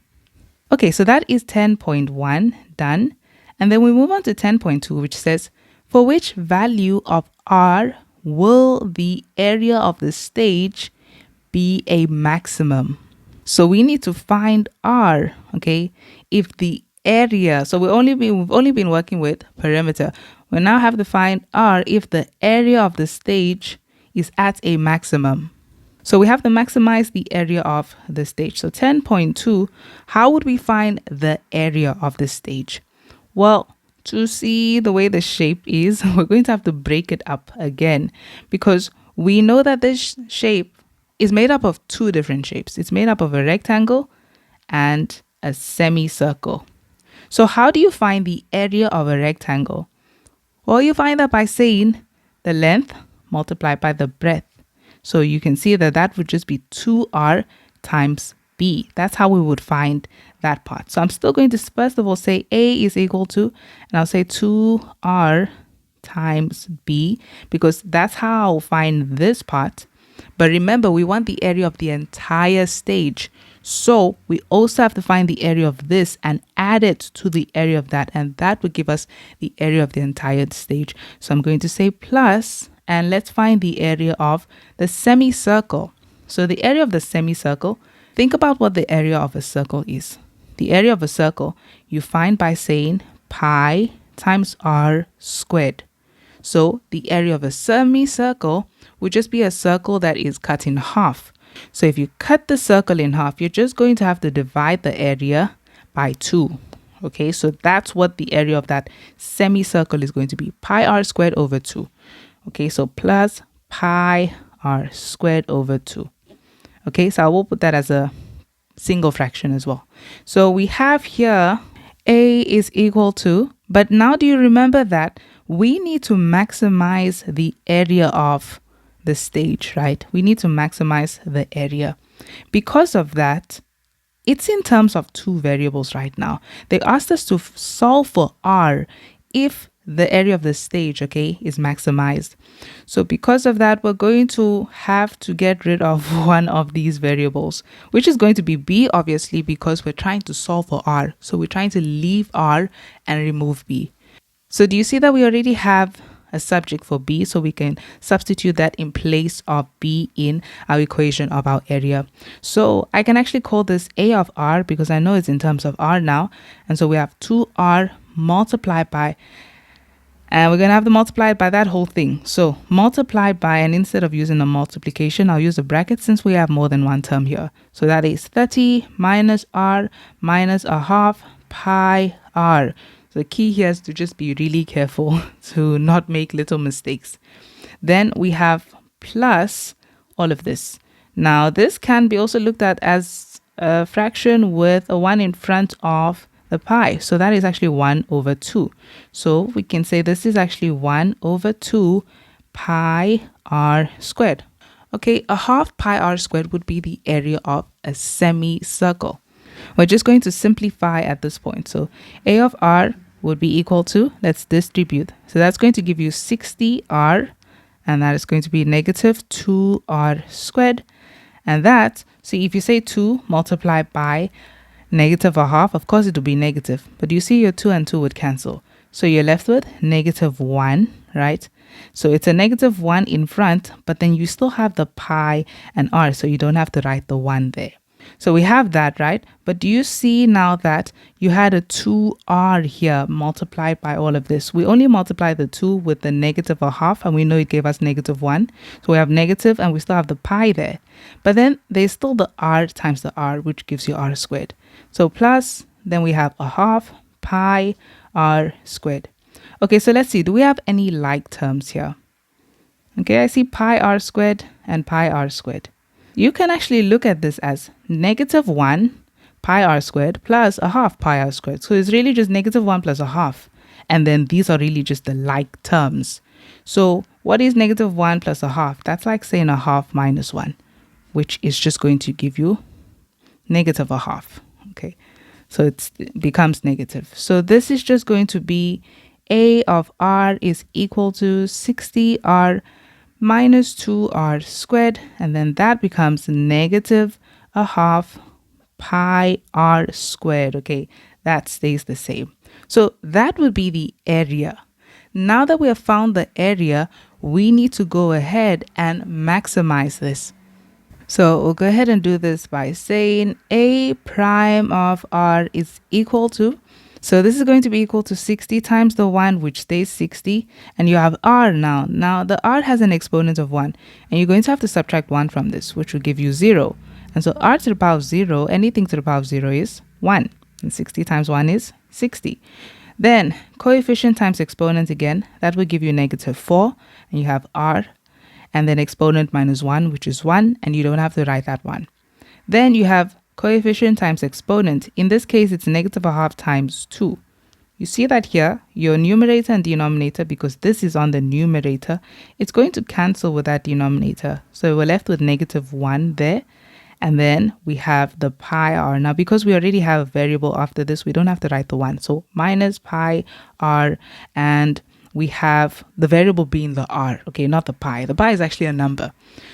Okay, so that is 10.1 done. And then we move on to 10.2, which says, for which value of r will the area of the stage be a maximum? So we need to find r, okay, if the area, so we've only been working with perimeter. We now have to find r if the area of the stage is at a maximum. So we have to maximize the area of the stage. So 10.2, how would we find the area of the stage? Well, to see the way the shape is, we're going to have to break it up again, because we know that this shape is made up of 2 different shapes. It's made up of a rectangle and a semicircle. So how do you find the area of a rectangle? Well, you find that by saying the length multiplied by the breadth. So you can see that that would just be 2r times b. That's how we would find that part. So I'm still going to first of all say a is equal to, and I'll say 2r times b, because that's how I'll find this part. But remember, we want the area of the entire stage. So we also have to find the area of this and add it to the area of that. And that would give us the area of the entire stage. So I'm going to say plus, and let's find the area of the semicircle. So the area of the semicircle, think about what the area of a circle is. The area of a circle you find by saying pi times r squared. So the area of a semicircle would just be a circle that is cut in half. So if you cut the circle in half, you're just going to have to divide the area by 2. Okay, so that's what the area of that semicircle is going to be, pi r squared over 2. Okay, so plus pi r squared over 2. Okay, so I will put that as a single fraction as well. So we have here a is equal to, but now do you remember that we need to maximize the area of the stage, right? We need to maximize the area. Because of that, it's in terms of two variables right now. They asked us to solve for r if the area of the stage, okay, is maximized. So because of that, we're going to have to get rid of one of these variables, which is going to be b, obviously, because we're trying to solve for r. So we're trying to leave r and remove b. So do you see that we already have a subject for b, so we can substitute that in place of b in our equation of our area. So I can actually call this a of r because I know it's in terms of r now. And so we have 2r multiplied by, and we're going to have to multiply it by that whole thing. So multiply by, and instead of using a multiplication, I'll use a bracket since we have more than one term here. So that is 30 minus r minus a half pi r. So the key here is to just be really careful to not make little mistakes. Then we have plus all of this. Now this can be also looked at as a fraction with a 1 in front of the pi. So that is actually 1 over 2. So we can say this is actually 1 over 2 pi r squared. Okay, a half pi r squared would be the area of a semicircle. We're just going to simplify at this point. So a of r would be equal to, let's distribute. So that's going to give you 60r, and that is going to be negative 2r squared. And that, see, if you say 2 multiplied by negative a half, of course it will be negative. But you see your 2 and 2 would cancel. So you're left with negative 1, right? So it's a negative 1 in front, but then you still have the pi and r, so you don't have to write the 1 there. So we have that, right? But do you see now that you had a 2r here multiplied by all of this? We only multiply the 2 with the negative a half, and we know it gave us negative 1. So we have negative, and we still have the pi there. But then there's still the r times the r, which gives you r squared. So plus, then we have a half pi r squared. Okay, so let's see. Do we have any like terms here? Okay, I see pi r squared and pi r squared. You can actually look at this as negative 1 pi r squared plus a half pi r squared. So it's really just negative 1 plus a half. And then these are really just the like terms. So what is negative 1 plus a half? That's like saying a half minus 1, which is just going to give you negative a half. Okay, so it becomes negative. So this is just going to be a of r is equal to 60r minus 2r squared, and then that becomes negative a half pi r squared. Okay, that stays the same. So that would be the area. Now that we have found the area, we need to go ahead and maximize this. So we'll go ahead and do this by saying a prime of r is equal to, so this is going to be equal to 60 times the 1, which stays 60. And you have r now. Now the r has an exponent of 1. And you're going to have to subtract 1 from this, which will give you 0. And so r to the power of 0, anything to the power of 0 is 1. And 60 times 1 is 60. Then coefficient times exponent again, that will give you negative 4. And you have r. And then exponent minus 1, which is 1. And you don't have to write that 1. Then you have coefficient times exponent. In this case, it's negative a half times 2. You see that here, your numerator and denominator, because this is on the numerator, it's going to cancel with that denominator. So we're left with negative 1 there. And then we have the pi r. Now, because we already have a variable after this, we don't have to write the 1. So minus pi r, and we have the variable being the r, okay, not the pi. The pi is actually a number.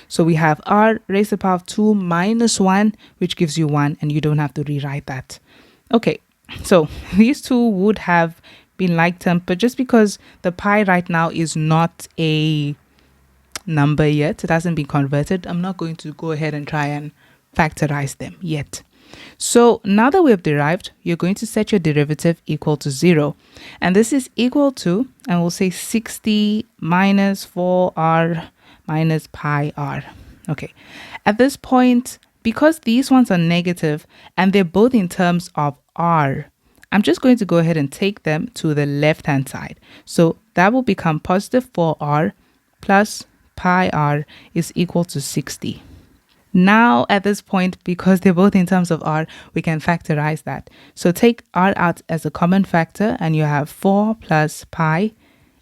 So we have r raised to the power of 2 minus 1, which gives you 1, and you don't have to rewrite that. Okay, so these two would have been like term, but just because the pi right now is not a number yet, it hasn't been converted, I'm not going to go ahead and try and factorize them yet. So now that we have derived, you're going to set your derivative equal to 0. And this is equal to, and we'll say 60 minus 4r minus pi r. Okay. At this point, because these ones are negative and they're both in terms of r, I'm just going to go ahead and take them to the left-hand side. So that will become positive 4r plus pi r is equal to 60. Now, at this point, because they're both in terms of r, we can factorize that. So take r out as a common factor, and you have 4 plus pi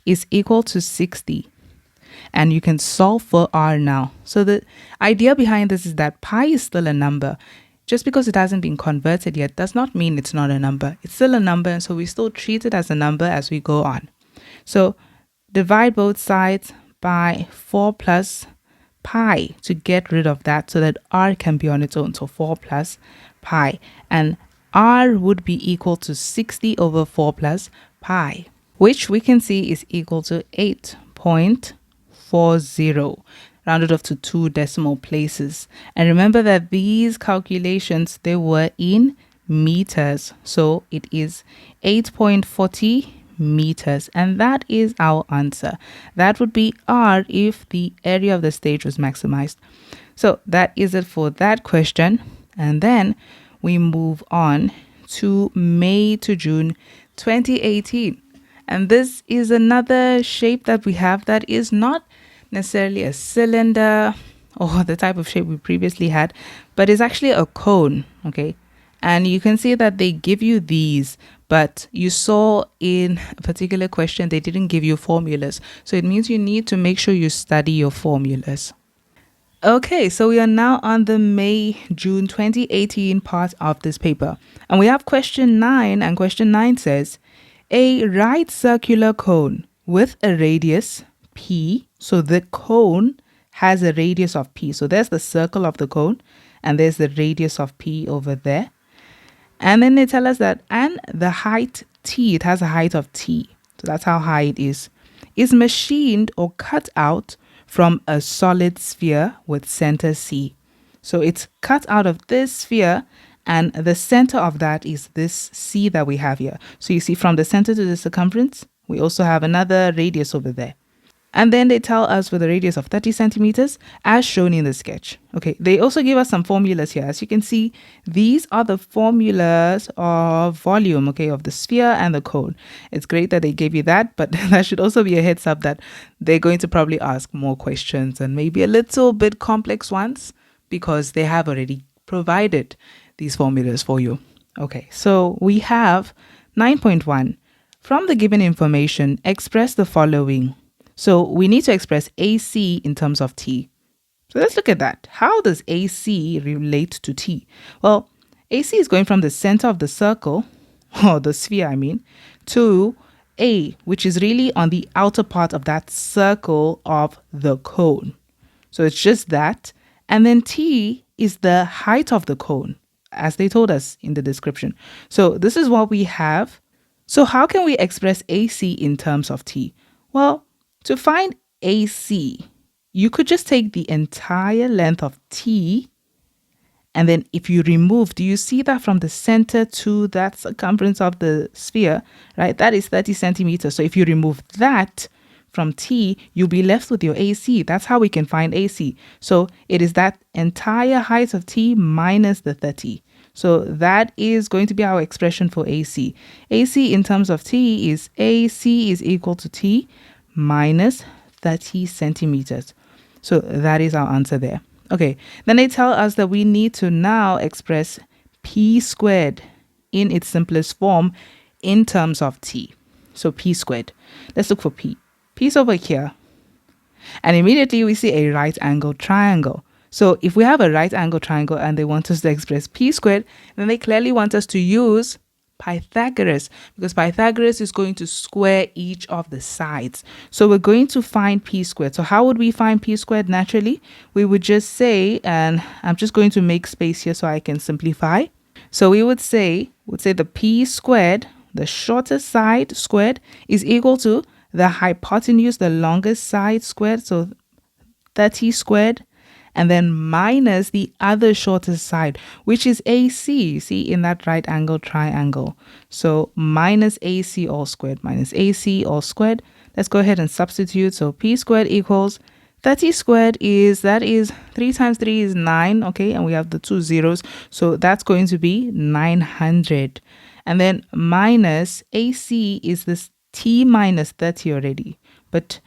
is equal to 60. And you can solve for r now. So the idea behind this is that pi is still a number. Just because it hasn't been converted yet does not mean it's not a number. It's still a number, and so we still treat it as a number as we go on. So divide both sides by 4 plus pi to get rid of that so that r can be on its own. So 4 plus pi, and r would be equal to 60 over 4 plus pi, which we can see is equal to 8.40, rounded off to 2 decimal places. And remember that these calculations, they were in meters, so it is 8.40 meters, and that is our answer. That would be r if the area of the stage was maximized. So that is it for that question. And then we move on to May to June 2018, and this is another shape that we have that is not necessarily a cylinder or the type of shape we previously had, but is actually a cone. Okay, and you can see that they give you these, but you saw in a particular question they didn't give you formulas. So it means you need to make sure you study your formulas. Okay, so we are now on the May-June 2018 part of this paper. And we have question 9, and question 9 says, a right circular cone with a radius P. So the cone has a radius of P. So there's the circle of the cone, and there's the radius of P over there. And then they tell us that, and the height T, it has a height of T. So that's how high it is machined or cut out from a solid sphere with center C. So it's cut out of this sphere, and the center of that is this C that we have here. So you see from the center to the circumference, we also have another radius over there. And then they tell us with a radius of 30 centimeters as shown in the sketch. Okay, they also give us some formulas here. As you can see, these are the formulas of volume, okay, of the sphere and the cone. It's great that they gave you that, but that should also be a heads up that they're going to probably ask more questions and maybe a little bit complex ones because they have already provided these formulas for you. Okay, so we have 9.1. From the given information, express the following. So we need to express AC in terms of T. So let's look at that. How does AC relate to T? Well, AC is going from the center of the circle, or the sphere I mean, to A, which is really on the outer part of that circle of the cone. So it's just that. And then T is the height of the cone, as they told us in the description. So this is what we have. So how can we express AC in terms of T? Well, to find AC, you could just take the entire length of T, and then if you remove, do you see that from the center to that circumference of the sphere, right? That is 30 centimeters. So if you remove that from T, you'll be left with your AC. That's how we can find AC. So it is that entire height of T minus the 30. So that is going to be our expression for AC. AC in terms of T is AC is equal to T minus 30 centimeters. So that is our answer there. Okay, then they tell us that we need to now express P squared in its simplest form in terms of T. So P squared. Let's look for P. P's over here. And immediately we see a right angle triangle. So if we have a right angle triangle and they want us to express P squared, then they clearly want us to use Pythagoras, because Pythagoras is going to square each of the sides. So we're going to find P squared. So how would we find P squared naturally? We would just say, and I'm just going to make space here so I can simplify. So we would say the P squared, the shortest side squared, is equal to the hypotenuse, the longest side squared, so 30 squared, and then minus the other shortest side, which is AC. See, in that right angle triangle. So minus AC all squared, minus AC all squared. Let's go ahead and substitute. So P squared equals 30 squared that is 3 times 3 is 9, okay? And we have the 2 zeros. So that's going to be 900. And then minus AC is this T minus 30 already. But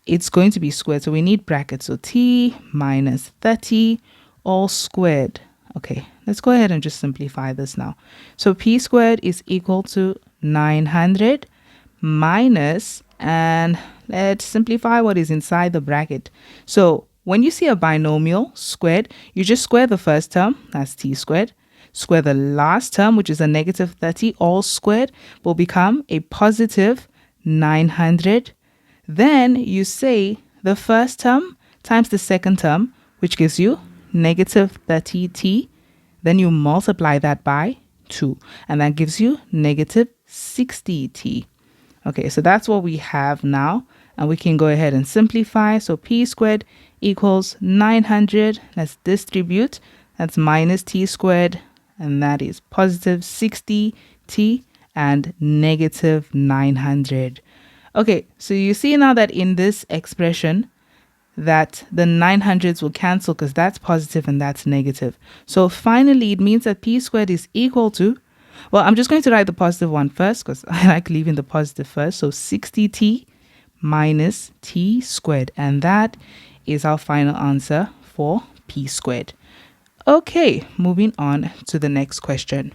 it's going to be squared, so we need brackets. So T minus 30 all squared. Okay, let's go ahead and just simplify this now. So P squared is equal to 900 minus, and let's simplify what is inside the bracket. So when you see a binomial squared, you just square the first term, that's T squared. Square the last term, which is a negative 30, all squared, will become a positive 900. Then you say the first term times the second term, which gives you negative 30t. Then you multiply that by 2, and that gives you negative 60t. Okay, so that's what we have now, and we can go ahead and simplify. So P squared equals 900. Let's distribute. That's minus T squared, and that is positive 60t and negative 900. Okay, so you see now that in this expression that the 900s will cancel because that's positive and that's negative. So finally, it means that P squared is equal to, well, I'm just going to write the positive one first because I like leaving the positive first. So 60t minus T squared. And that is our final answer for P squared. Okay, moving on to the next question.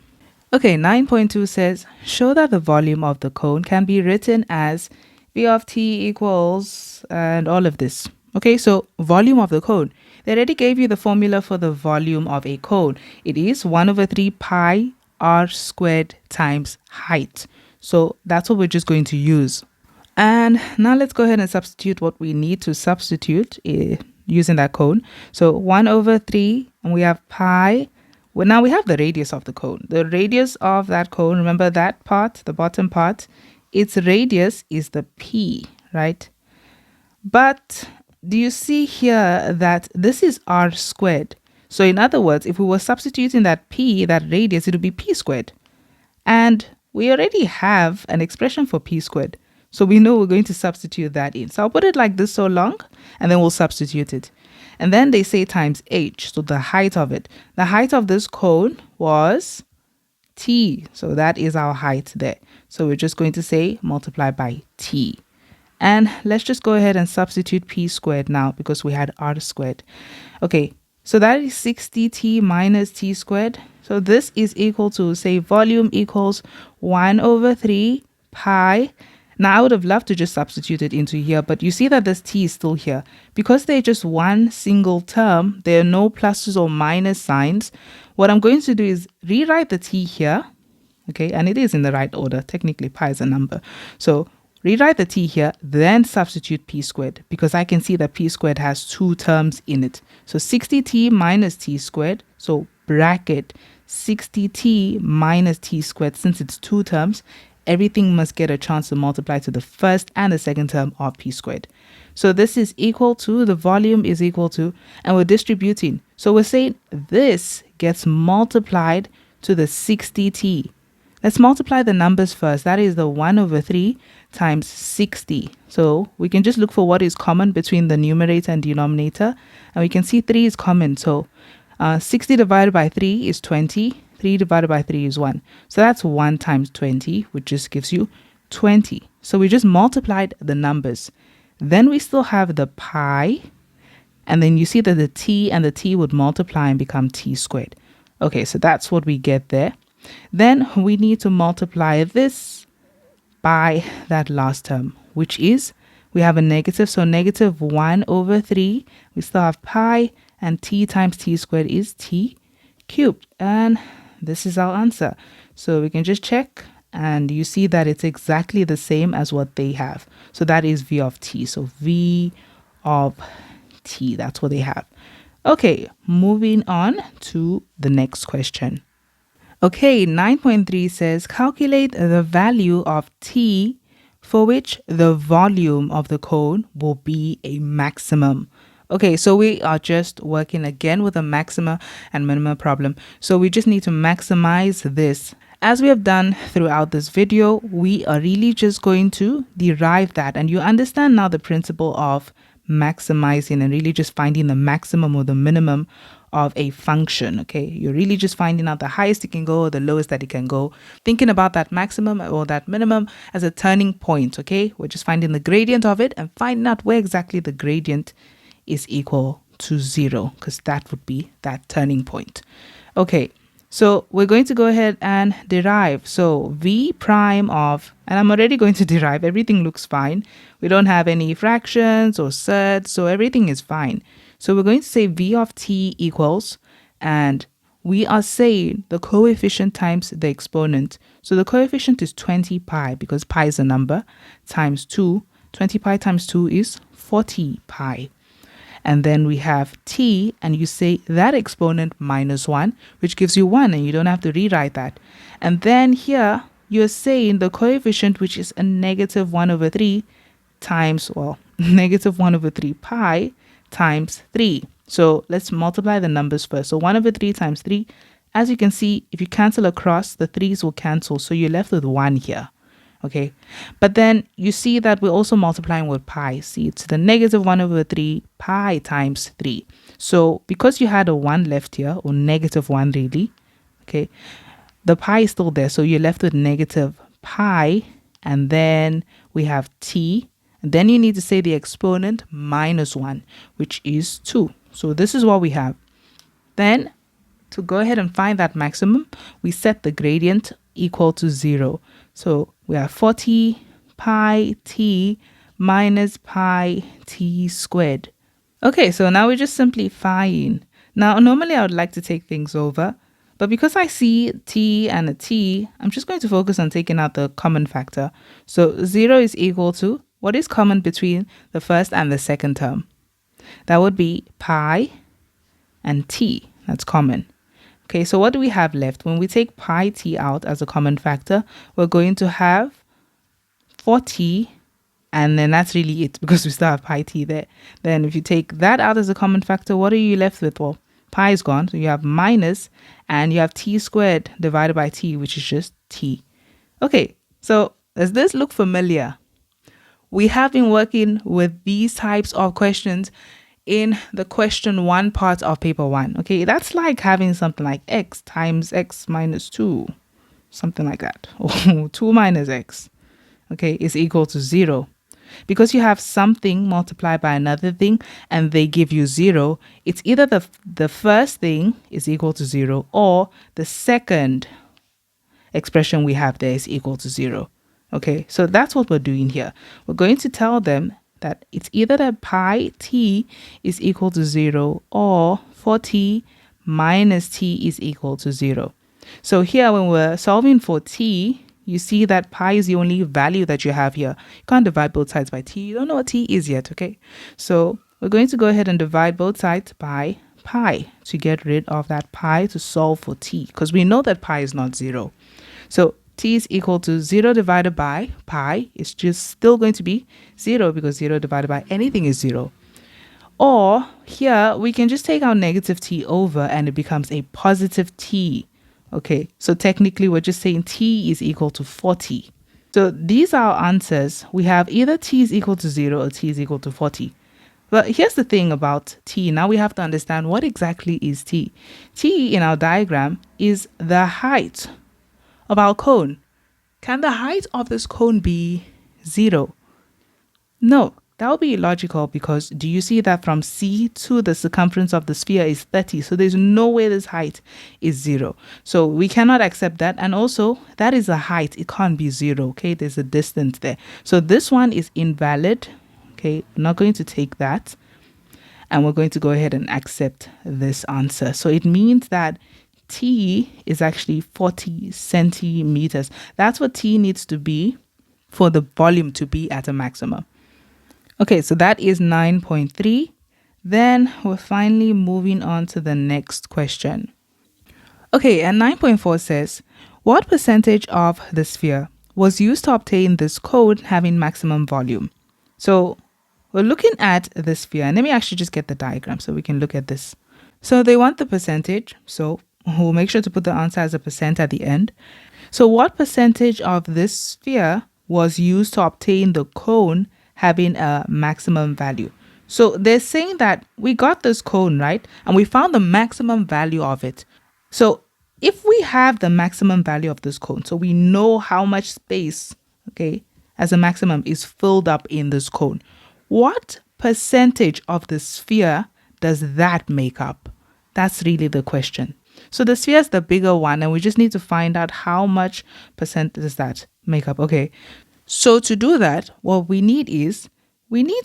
Okay, 9.2 says, show that the volume of the cone can be written as V of t equals, and all of this. Okay, so volume of the cone. They already gave you the formula for the volume of a cone. It is 1 over 3 pi r squared times height. So that's what we're just going to use. And now let's go ahead and substitute what we need to substitute using that cone. So 1 over 3, and we have pi. Well, now we have the radius of the cone. The radius of that cone, remember that part, the bottom part, its radius is the P, right? But do you see here that this is r squared? So in other words, if we were substituting that P, that radius, it would be P squared. And we already have an expression for P squared. So we know we're going to substitute that in. So I'll put it like this so long, and then we'll substitute it. And then they say times h, so the height of it. The height of this cone was t, so that is our height there. So we're just going to say multiply by t. And let's just go ahead and substitute P squared now because we had r squared. Okay, so that is 60t minus t squared. So this is equal to, say, volume equals 1 over 3 pi. Now, I would have loved to just substitute it into here, but you see that this t is still here. Because they're just one single term, there are no pluses or minus signs. What I'm going to do is rewrite the t here, okay? And it is in the right order. Technically, pi is a number. So rewrite the t here, then substitute p squared, because I can see that p squared has 2 terms in it. So 60t minus t squared, so bracket 60t minus t squared, since it's 2 terms, everything must get a chance to multiply to the first and the second term of p squared. So this is equal to, the volume is equal to, and we're distributing. So we're saying this gets multiplied to the 60t. Let's multiply the numbers first. That is the 1 over 3 times 60. So we can just look for what is common between the numerator and denominator. And we can see 3 is common. So 60 divided by 3 is 20. 3 divided by 3 is 1. So that's 1 times 20, which just gives you 20. So we just multiplied the numbers. Then we still have the pi. And then you see that the t and the t would multiply and become t squared. Okay, so that's what we get there. Then we need to multiply this by that last term, which is, we have a negative. So negative 1 over 3. We still have pi, and t times t squared is t cubed. And this is our answer. So we can just check, and you see that it's exactly the same as what they have. So that is v of t. So v of t, that's what they have. Okay, moving on to the next question. Okay, 9.3 says, calculate the value of t for which the volume of the cone will be a maximum. Okay, so we are just working again with a maxima and minima problem. So we just need to maximize this. As we have done throughout this video, we are really just going to derive that. And you understand now the principle of maximizing and really just finding the maximum or the minimum of a function. Okay, you're really just finding out the highest it can go or the lowest that it can go, thinking about that maximum or that minimum as a turning point. Okay, we're just finding the gradient of it and finding out where exactly the gradient is equal to 0, because that would be that turning point. Okay, so we're going to go ahead and derive. So v prime of, and I'm already going to derive, everything looks fine. We don't have any fractions or surds, so everything is fine. So we're going to say v of t equals, and we are saying the coefficient times the exponent. So the coefficient is 20 pi, because pi is a number, times 2. 20 pi times 2 is 40 pi. And then we have t, and you say that exponent minus 1, which gives you 1, and you don't have to rewrite that. And then here, you're saying the coefficient, which is a negative 1 over 3 times, well, negative 1 over 3 pi times 3. So let's multiply the numbers first. So 1 over 3 times 3. As you can see, if you cancel across, the 3's will cancel. So you're left with 1 here. Okay, but then you see that we're also multiplying with pi. See, it's the negative 1 over 3 pi times 3. So because you had a 1 left here, or negative 1 really, okay, the pi is still there. So you're left with negative pi, and then we have t. And then you need to say the exponent minus 1, which is 2. So this is what we have. Then to go ahead and find that maximum, we set the gradient equal to 0. So we have 40 pi t minus pi t squared. Okay, so now we're just simplifying. Now, normally I would like to take things over, but because I see t and a t, I'm just going to focus on taking out the common factor. So 0 is equal to, what is common between the first and the second term? That would be pi and t. That's common. Okay, so what do we have left? When we take pi t out as a common factor, we're going to have 40, and then that's really it, because we still have pi t there. Then if you take that out as a common factor, what are you left with? Well, pi is gone, so you have minus, and you have t squared divided by t, which is just t. Okay, so does this look familiar? We have been working with these types of questions in the question 1 part of paper 1. Okay, that's like having something like x times x minus 2, something like that, or 2 minus x, okay, is equal to 0. Because you have something multiplied by another thing and they give you 0, it's either the first thing is equal to 0 or the second expression we have there is equal to 0. Okay, so that's what we're doing here. We're going to tell them that it's either that pi t is equal to 0 or 40 minus t is equal to 0. So here when we're solving for t, you see that pi is the only value that you have here. You can't divide both sides by t. You don't know what t is yet, okay? So we're going to go ahead and divide both sides by pi to get rid of that pi to solve for t, because we know that pi is not 0. So t is equal to 0 divided by pi. It's just still going to be 0, because 0 divided by anything is 0. Or here we can just take our negative t over and it becomes a positive t. Okay, so technically we're just saying t is equal to 40. So these are our answers. We have either t is equal to 0 or t is equal to 40. But here's the thing about t. Now we have to understand what exactly is t. T in our diagram is the height of our cone. Can the height of this cone be 0? No, that would be illogical, because do you see that from C to the circumference of the sphere is 30? So there's no way this height is 0. So we cannot accept that. And also that is a height. It can't be 0. Okay, there's a distance there. So this one is invalid. Okay, we're not going to take that. And we're going to go ahead and accept this answer. So it means that T is actually 40 centimeters. That's what T needs to be for the volume to be at a maximum. Okay, so that is 9.3. Then we're finally moving on to the next question. Okay, and 9.4 says, what percentage of the sphere was used to obtain this cone having maximum volume? So we're looking at the sphere. And let me actually just get the diagram so we can look at this. So they want the percentage. So we'll make sure to put the answer as a percent at the end. So what percentage of this sphere was used to obtain the cone having a maximum value? So they're saying that we got this cone, right? And we found the maximum value of it. So if we have the maximum value of this cone, so we know how much space, okay, as a maximum is filled up in this cone, what percentage of the sphere does that make up? That's really the question. So the sphere is the bigger one, and we just need to find out how much percent does that make up. Okay, so to do that, what we need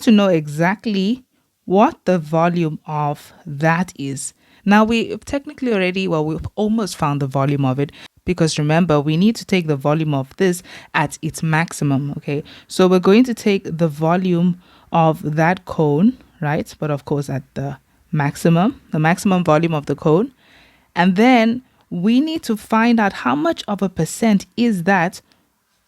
to know exactly what the volume of that is. Now we technically already, we've almost found the volume of it, because remember, we need to take the volume of this at its maximum. Okay, so we're going to take the volume of that cone, right? But of course at the maximum volume of the cone. And then we need to find out how much of a percent is that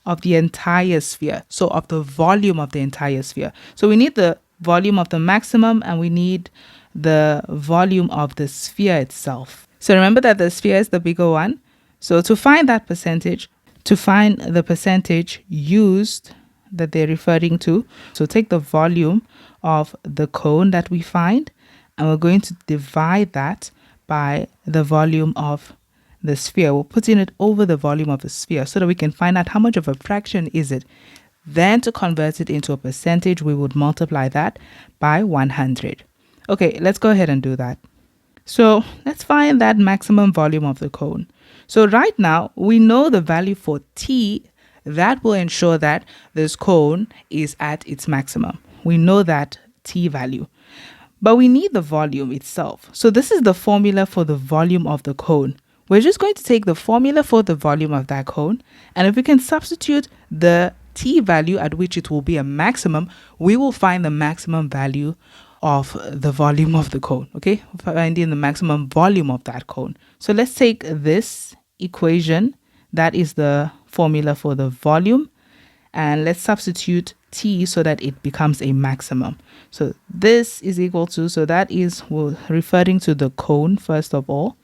of the entire sphere. So of the volume of the entire sphere. So we need the volume of the maximum and we need the volume of the sphere itself. So remember that the sphere is the bigger one. So to find that percentage, to find the percentage used that they're referring to, so take the volume of the cone that we find, and we're going to divide that by the volume of the sphere. We're putting it over the volume of the sphere so that we can find out how much of a fraction is it. Then to convert it into a percentage, we would multiply that by 100. Okay, let's go ahead and do that. So let's find that maximum volume of the cone. So right now, we know the value for T that will ensure that this cone is at its maximum. We know that T value. But we need the volume itself. So this is the formula for the volume of the cone. We're just going to take the formula for the volume of that cone. And if we can substitute the T value at which it will be a maximum, we will find the maximum value of the volume of the cone. Okay, finding the maximum volume of that cone. So let's take this equation. That is the formula for the volume. And let's substitute T so that it becomes a maximum. So this is equal to, so that is, we're referring to the cone first of all.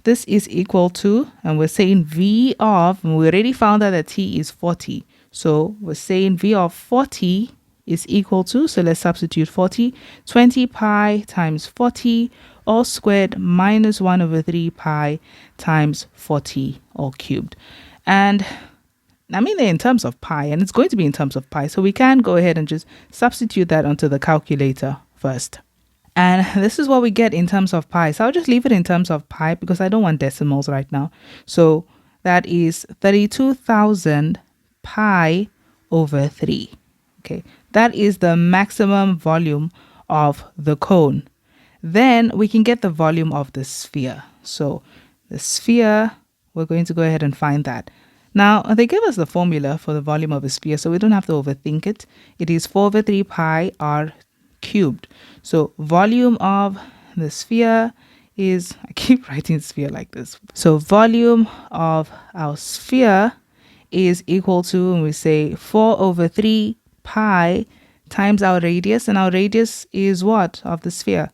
This is equal to, and we're saying V of, and we already found out that T is 40. So we're saying V of 40 is equal to, so let's substitute 40, 20 pi times 40 all squared minus 1 over 3 pi times 40 all cubed. And I mean, they're in terms of pi, and it's going to be in terms of pi. So we can go ahead and just substitute that onto the calculator first. And this is what we get in terms of pi. So I'll just leave it in terms of pi because I don't want decimals right now. So that is 32,000 pi over 3. Okay, that is the maximum volume of the cone. Then we can get the volume of the sphere. So the sphere, we're going to go ahead and find that. Now, they give us the formula for the volume of a sphere, so we don't have to overthink it. It is 4 over 3 pi r cubed. So volume of the sphere is, I keep writing sphere like this. So volume of our sphere is equal to, and we say 4 over 3 pi times our radius, and our radius is what of the sphere?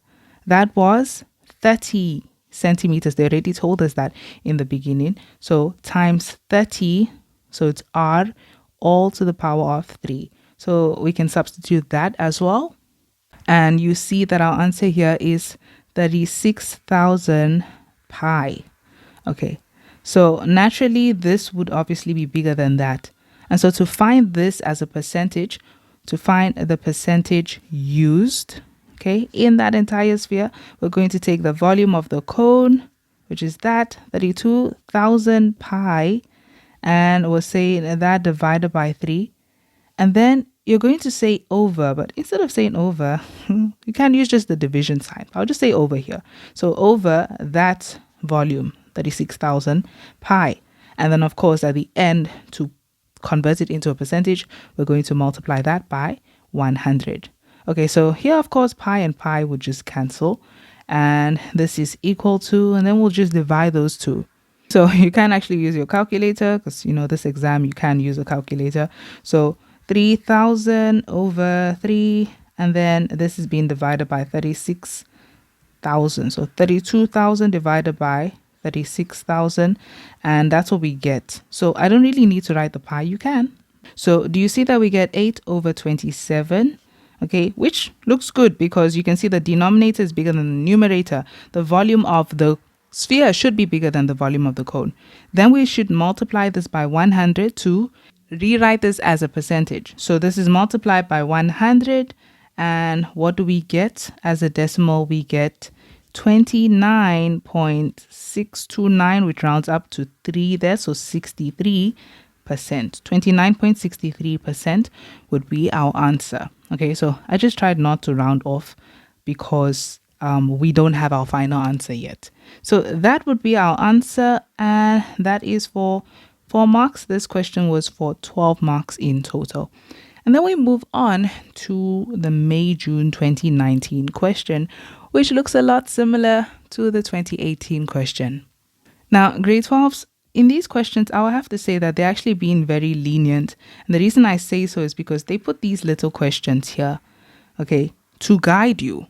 That was 30 centimeters. They already told us that in the beginning. So times 30, so it's r all to the power of 3. So we can substitute that as well. And you see that our answer here is 36,000 pi. Okay, so naturally this would obviously be bigger than that. And so to find this as a percentage, to find the percentage used, okay, in that entire sphere, we're going to take the volume of the cone, which is that 32,000 pi, and we're saying that divided by 3. And then you're going to say over, but instead of saying over, you can use just the division sign. I'll just say over here. So over that volume, 36,000 pi. And then of course at the end, to convert it into a percentage, we're going to multiply that by 100. Okay, so here, of course, pi and pi would just cancel. And this is equal to, and then we'll just divide those two. So you can actually use your calculator because, you know, this exam, you can use a calculator. So 3,000 over 3, and then this is being divided by 36,000. So 32,000 divided by 36,000, and that's what we get. So I don't really need to write the pi. You can. So do you see that we get 8 over 27? Okay, which looks good because you can see the denominator is bigger than the numerator. The volume of the sphere should be bigger than the volume of the cone. Then we should multiply this by 100 to rewrite this as a percentage. So this is multiplied by 100, and what do we get as a decimal? We get 29.629, which rounds up to 3 there, so 63%. 29.63% would be our answer. Okay, so I just tried not to round off because we don't have our final answer yet. So that would be our answer, and that is for 4 marks. This question was for 12 marks in total. And then we move on to the May-June 2019 question, which looks a lot similar to the 2018 question. Now, grade 12s, in these questions, I will have to say that they're actually being very lenient. And the reason I say so is because they put these little questions here, okay, to guide you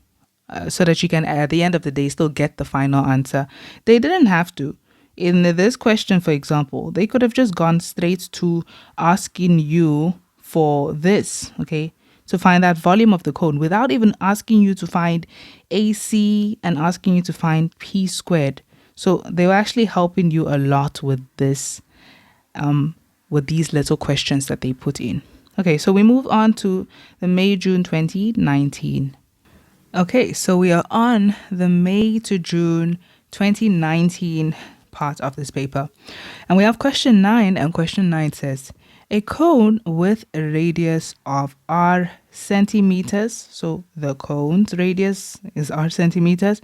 so that you can, at the end of the day, still get the final answer. They didn't have to. In this question, for example, they could have just gone straight to asking you for this, okay, to find that volume of the cone without even asking you to find AC and asking you to find P squared. So they were actually helping you a lot with this, with these little questions that they put in. Okay, so we move on to the May-June 2019. Okay, so we are on the May to June 2019 part of this paper. And we have question 9, and question 9 says, a cone with a radius of r centimeters, so the cone's radius is r centimeters,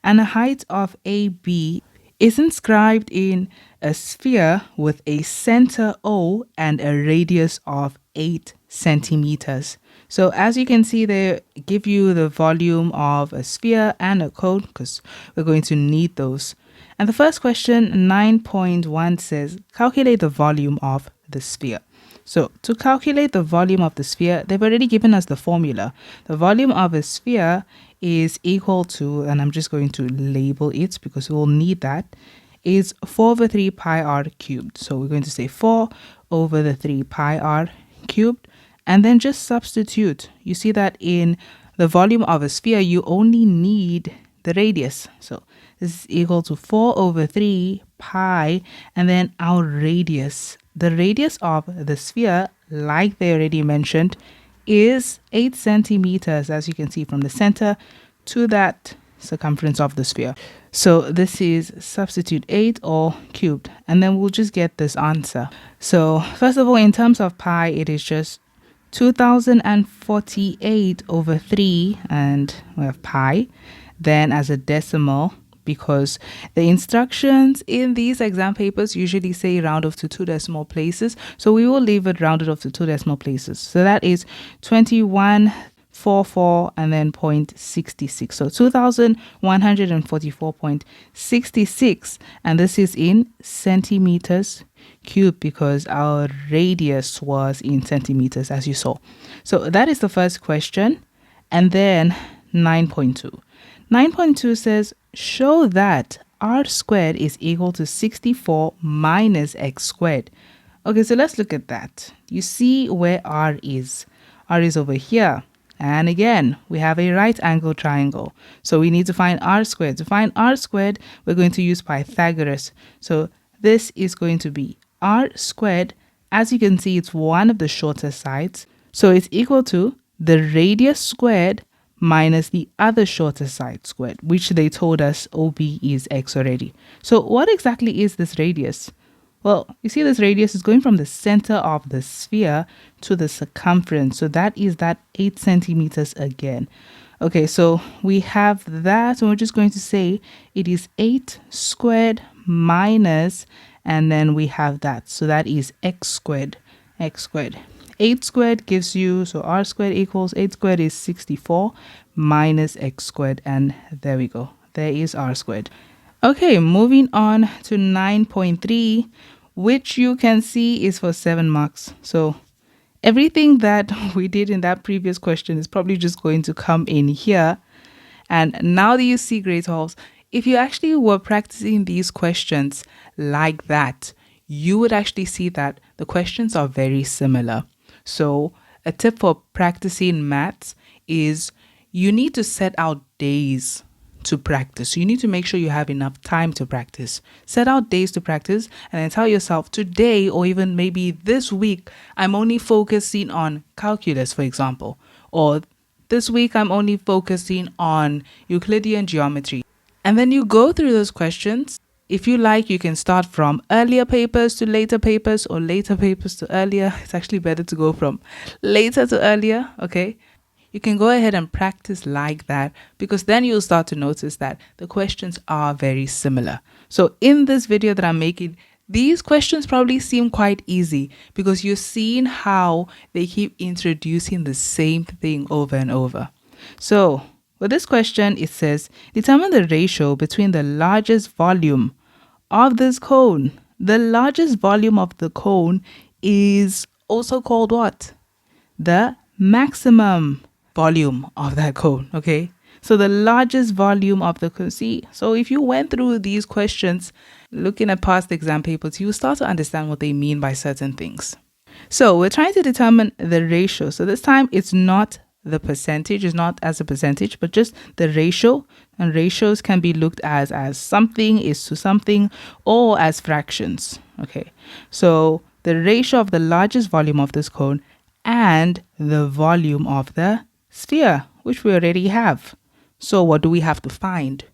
and a height of AB is inscribed in a sphere with a center O and a radius of 8 centimeters. So as you can see, they give you the volume of a sphere and a cone because we're going to need those. And the first question, 9.1, says, calculate the volume of the sphere. So to calculate the volume of the sphere, they've already given us the formula. The volume of a sphere is equal to, and I'm just going to label it because we'll need that, is 4 over 3 pi r cubed. So we're going to say 4 over the 3 pi r cubed, and then just substitute. You see that in the volume of a sphere, you only need the radius. So this is equal to 4 over 3 pi, and then our radius. The radius of the sphere, like they already mentioned, is 8 centimeters, as you can see from the center to that circumference of the sphere. So this is substitute 8 all cubed, and then we'll just get this answer. So first of all, in terms of pi, it is just 2048 over 3, and we have pi. Then as a decimal, because the instructions in these exam papers usually say round off to 2 decimal places. So we will leave it rounded off to 2 decimal places. So that is 2144 and then 0.66. So 2144.66. And this is in centimeters cubed because our radius was in centimeters, as you saw. So that is the first question. And then 9.2. 9.2 says, show that r squared is equal to 64 minus x squared. Okay, so let's look at that. You see where r is. R is over here. And again, we have a right angle triangle. So we need to find r squared. To find r squared, we're going to use Pythagoras. So this is going to be r squared. As you can see, it's one of the shorter sides. So it's equal to the radius squared minus the other shorter side squared, which they told us OB is x already. So what exactly is this radius? Well, you see this radius is going from the center of the sphere to the circumference. So that is that 8 centimeters again. Okay, so we have that. So we're just going to say it is 8 squared minus, and then we have that. So that is x squared, x squared. 8 squared gives you, so r squared equals 8 squared is 64 minus x squared, and there we go. There is r squared. Okay, moving on to 9.3, which you can see is for 7 marks. So everything that we did in that previous question is probably just going to come in here. And now that you see, Great Halls, if you actually were practicing these questions like that, you would actually see that the questions are very similar. So a tip for practicing maths is you need to set out days to practice. You need to make sure you have enough time to practice. Set out days to practice and then tell yourself today or even maybe this week, I'm only focusing on calculus, for example, or this week I'm only focusing on Euclidean geometry. And then you go through those questions. If you like, you can start from earlier papers to later papers or later papers to earlier. It's actually better to go from later to earlier, okay? You can go ahead and practice like that because then you'll start to notice that the questions are very similar. So in this video that I'm making, these questions probably seem quite easy because you're seeing how they keep introducing the same thing over and over. So with this question, it says, determine the ratio between the largest volume of this cone. The largest volume of the cone is also called what? The maximum volume of that cone, okay? So the largest volume of the cone. See, so if you went through these questions, looking at past exam papers, you start to understand what they mean by certain things. So we're trying to determine the ratio. So this time it's not the percentage, it's not as a percentage, but just the ratio. And ratios can be looked as something is to something or as fractions, okay? So the ratio of the largest volume of this cone and the volume of the sphere, which we already have. So what do we have to find?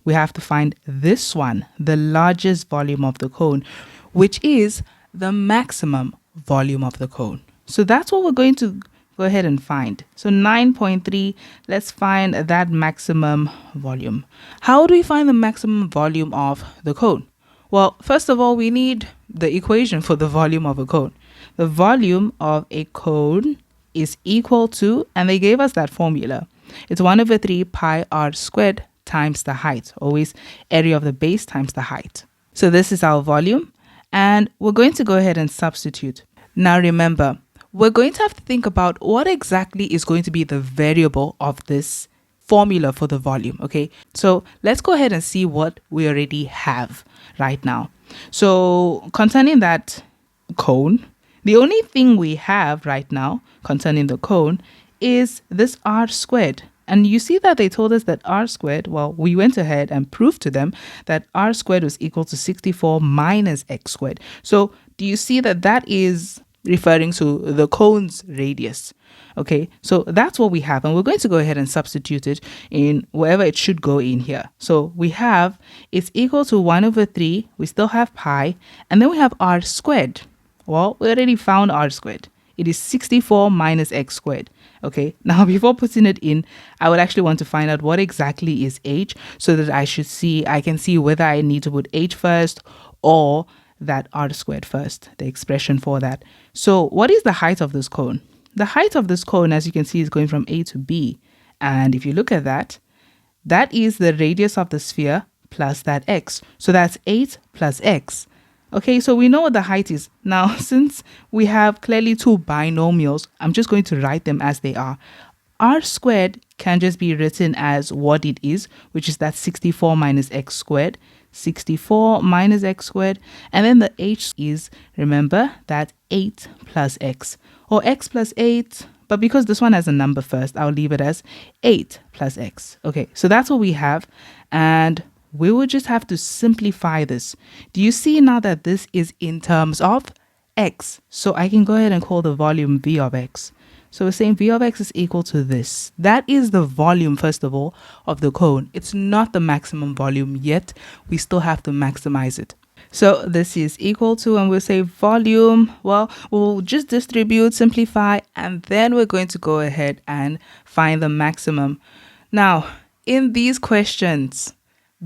We have to find this one, the largest volume of the cone, which is the maximum volume of the cone. So that's what we're going to go ahead and find. So 9.3, let's find that maximum volume. How do we find the maximum volume of the cone? Well, first of all, we need the equation for the volume of a cone. The volume of a cone is equal to, and they gave us that formula. It's 1/3 pi r squared times the height, always area of the base times the height. So this is our volume, and we're going to go ahead and substitute. Now remember, we're going to have to think about what exactly is going to be the variable of this formula for the volume, okay? So let's go ahead and see what we already have right now. So concerning that cone, the only thing we have right now concerning the cone is this r squared. And you see that they told us that r squared, well, we went ahead and proved to them that r squared was equal to 64 minus x squared. So do you see that that is referring to the cone's radius? Okay, so that's what we have. And we're going to go ahead and substitute it in wherever it should go in here. So we have, it's equal to 1/3. We still have pi. And then we have r squared. Well, we already found r squared. It is 64 minus x squared. Okay, now before putting it in, I would actually want to find out what exactly is h so that I can see whether I need to put h first or that r squared first, the expression for that. So what is the height of this cone? The height of this cone, as you can see, is going from A to B. And if you look at that, that is the radius of the sphere plus that x. So that's 8 plus x. Okay, so we know what the height is. Now, since we have clearly two binomials, I'm just going to write them as they are. R squared can just be written as what it is, which is that 64 minus x squared. 64 minus x squared. And then the h is, remember, that 8 plus x. Or x plus 8. But because this one has a number first, I'll leave it as 8 plus x. Okay, so that's what we have. And we will just have to simplify this. Do you see now that this is in terms of x? So I can go ahead and call the volume v of x. So we're saying v of x is equal to this. That is the volume, first of all, of the cone. It's not the maximum volume yet. We still have to maximize it. So this is equal to, and we'll say volume. Well, we'll just distribute, simplify, and then we're going to go ahead and find the maximum. Now, in these questions,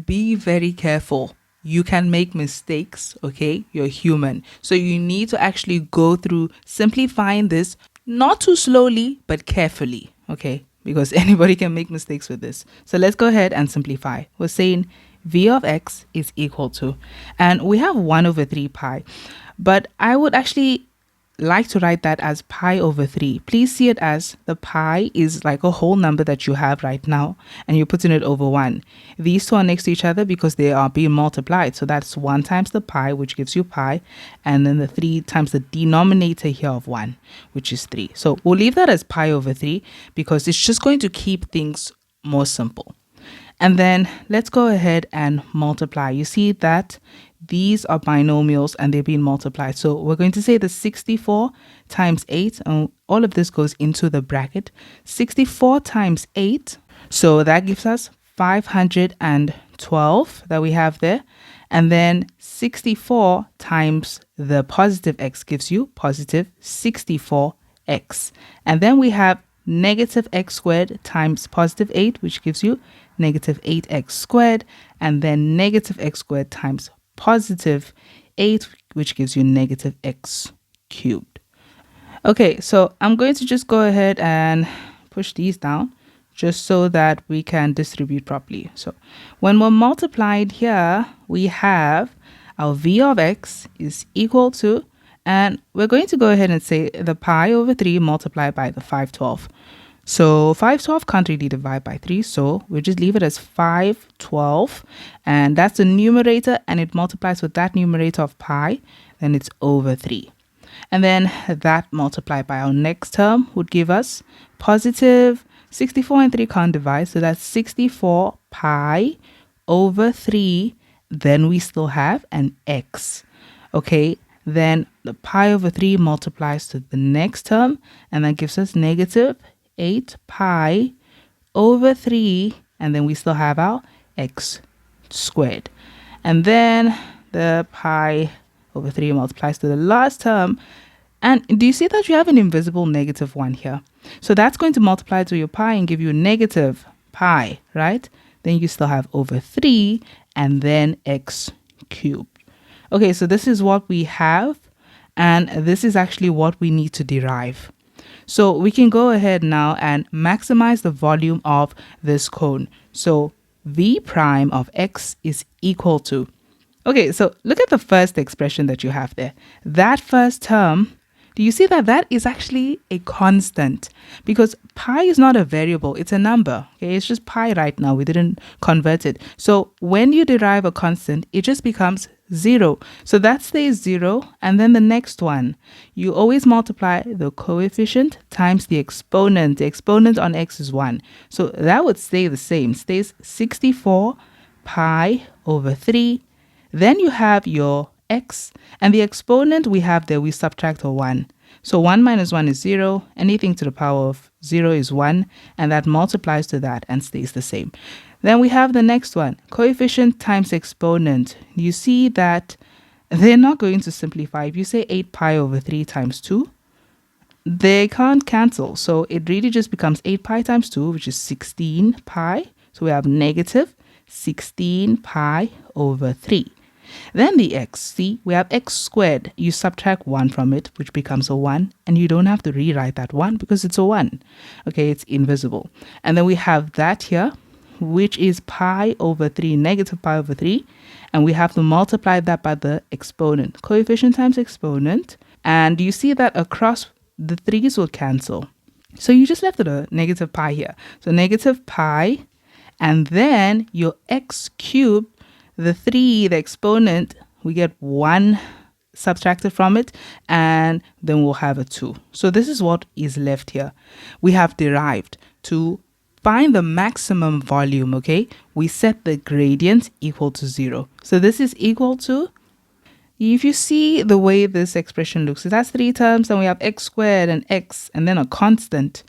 be very careful. You can make mistakes, okay? You're human. So you need to actually go through simplifying this, not too slowly, but carefully, okay? Because anybody can make mistakes with this. So let's go ahead and simplify. We're saying v of x is equal to, and we have 1/3 pi. But I would actually like to write that as pi over 3. Please see it as the pi is like a whole number that you have right now, and you're putting it over 1. These two are next to each other because they are being multiplied. So that's 1 times the pi, which gives you pi, and then the 3 times the denominator here of 1, which is 3. So we'll leave that as pi over 3 because it's just going to keep things more simple. And then let's go ahead and multiply. You see that these are binomials and they're being multiplied. So we're going to say the 64 times 8, and all of this goes into the bracket. 64 times 8, so that gives us 512 that we have there. And then 64 times the positive x gives you positive 64x. And then we have negative x squared times positive 8, which gives you negative 8x squared, and then negative x squared times positive 8, which gives you negative x cubed. Okay, so I'm going to just go ahead and push these down just so that we can distribute properly. So when we're multiplied here, we have our v of x is equal to, and we're going to go ahead and say the pi over 3 multiplied by the 512. So 512 can't really divide by 3, so we'll just leave it as 512, and that's the numerator, and it multiplies with that numerator of pi, then it's over 3. And then that multiplied by our next term would give us positive 64 and 3 can't divide, so that's 64 pi over 3, then we still have an x. Okay, then the pi over 3 multiplies to the next term, and that gives us negative 8 pi over 3, and then we still have our x squared. And then the pi over 3 multiplies to the last term. And do you see that you have an invisible negative 1 here? So that's going to multiply to your pi and give you negative pi, right? Then you still have over 3 and then x cubed. Okay, so this is what we have, and this is actually what we need to derive. So we can go ahead now and maximize the volume of this cone. So v prime of x is equal to, okay, so look at the first expression that you have there. That first term, do you see that that is actually a constant? Because pi is not a variable, it's a number. Okay, it's just pi right now. We didn't convert it. So when you derive a constant, it just becomes 0. So that stays 0. And then the next one, you always multiply the coefficient times the exponent. The exponent on x is 1. So that would stay the same. Stays 64 pi over 3. Then you have your x, and the exponent we have there, we subtract a 1. So 1 minus 1 is 0. Anything to the power of 0 is 1, and that multiplies to that and stays the same. Then we have the next one, coefficient times exponent. You see that they're not going to simplify. If you say 8 pi over 3 times 2, they can't cancel. So it really just becomes 8 pi times 2, which is 16 pi. So we have negative 16 pi over 3. Then the x, see, we have x squared. You subtract 1 from it, which becomes a 1, and you don't have to rewrite that 1 because it's a 1. Okay, it's invisible. And then we have that here, which is pi over 3, negative pi over 3, and we have to multiply that by the exponent. Coefficient times exponent, and you see that across the 3's will cancel. So you just left it a negative pi here. So negative pi, and then your x cubed, the 3, the exponent, we get 1 subtracted from it, and then we'll have a 2. So this is what is left here. We have derived to find the maximum volume, okay? We set the gradient equal to 0. So this is equal to, if you see the way this expression looks, it has 3 terms, and we have x squared and x, and then a constant.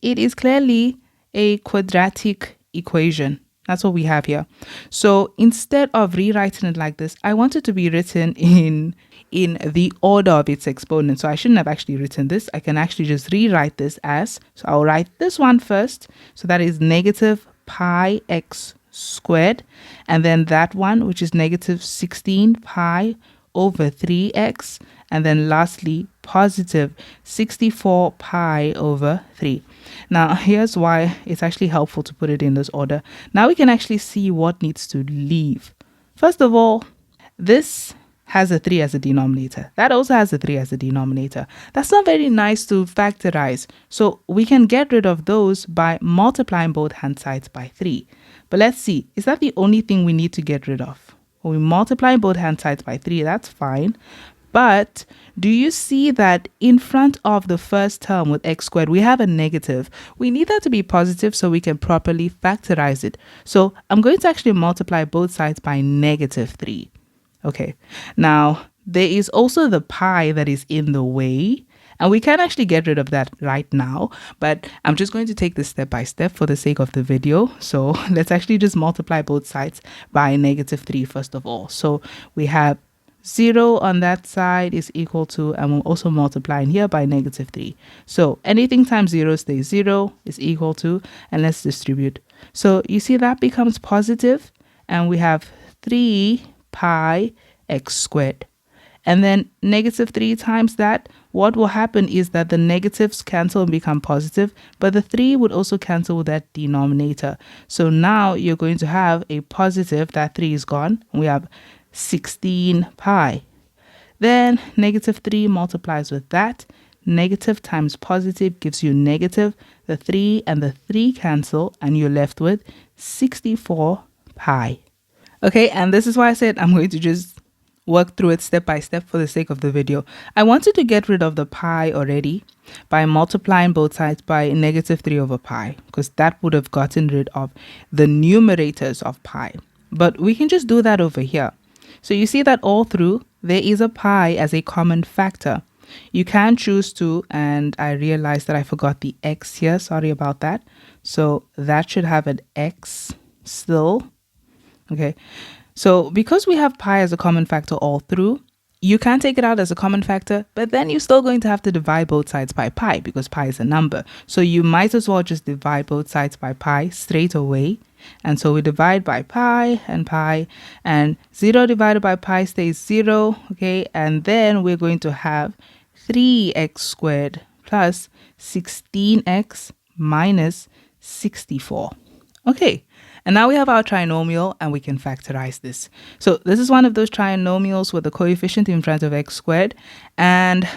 It is clearly a quadratic equation. That's what we have here. So instead of rewriting it like this, I want it to be written in the order of its exponent. So I shouldn't have actually written this. I can actually just rewrite this as, so I'll write this one first. So that is negative pi x squared. And then that one, which is negative 16 pi over 3x. And then lastly, positive 64 pi over 3. Now, here's why it's actually helpful to put it in this order. Now we can actually see what needs to leave. First of all, this has a 3 as a denominator. That also has a 3 as a denominator. That's not very nice to factorize. So we can get rid of those by multiplying both hand sides by 3. But let's see, is that the only thing we need to get rid of? When we multiply both hand sides by 3, that's fine. But do you see that in front of the first term with x squared, we have a negative? We need that to be positive so we can properly factorize it. So I'm going to actually multiply both sides by negative 3. Okay, now there is also the pi that is in the way. And we can actually get rid of that right now, but I'm just going to take this step by step for the sake of the video. So let's actually just multiply both sides by negative 3 first of all. So we have 0 on that side is equal to, and we'll also multiply in here by negative 3. So anything times 0 stays 0 is equal to, and let's distribute. So you see that becomes positive, and we have 3 pi x squared. And then negative 3 times that, what will happen is that the negatives cancel and become positive, but the 3 would also cancel with that denominator. So now you're going to have a positive, that 3 is gone. We have 16 pi. Then negative 3 multiplies with that. Negative times positive gives you negative. The 3 and the 3 cancel, and you're left with 64 pi. Okay, and this is why I said I'm going to just work through it step by step for the sake of the video. I wanted to get rid of the pi already by multiplying both sides by negative 3 over pi, because that would have gotten rid of the numerators of pi. But we can just do that over here. So you see that all through, there is a pi as a common factor. You can choose to, and I realized that I forgot the x here. Sorry about that. So that should have an x still. Okay. So because we have pi as a common factor all through, you can take it out as a common factor, but then you're still going to have to divide both sides by pi because pi is a number. So you might as well just divide both sides by pi straight away. And so we divide by pi, and 0 divided by pi stays 0. Okay. And then we're going to have 3x squared plus 16x minus 64. Okay. And now we have our trinomial and we can factorize this. So this is one of those trinomials with the coefficient in front of x squared. And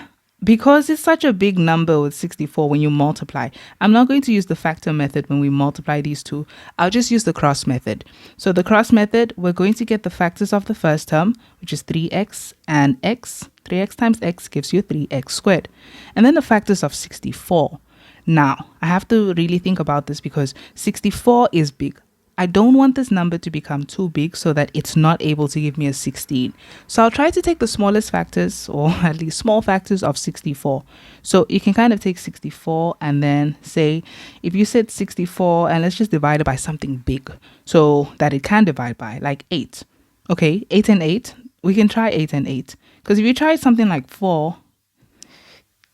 because it's such a big number with 64 when you multiply, I'm not going to use the factor method when we multiply these two. I'll just use the cross method. So the cross method, we're going to get the factors of the first term, which is 3x and x. 3x times x gives you 3x squared. And then the factors of 64. Now, I have to really think about this because 64 is big. I don't want this number to become too big so that it's not able to give me a 16. So I'll try to take the smallest factors, or at least small factors of 64. So you can kind of take 64 and then say, if you said 64 and let's just divide it by something big so that it can divide by, like 8. Okay, 8 and 8. We can try 8 and 8. Because if you try something like 4,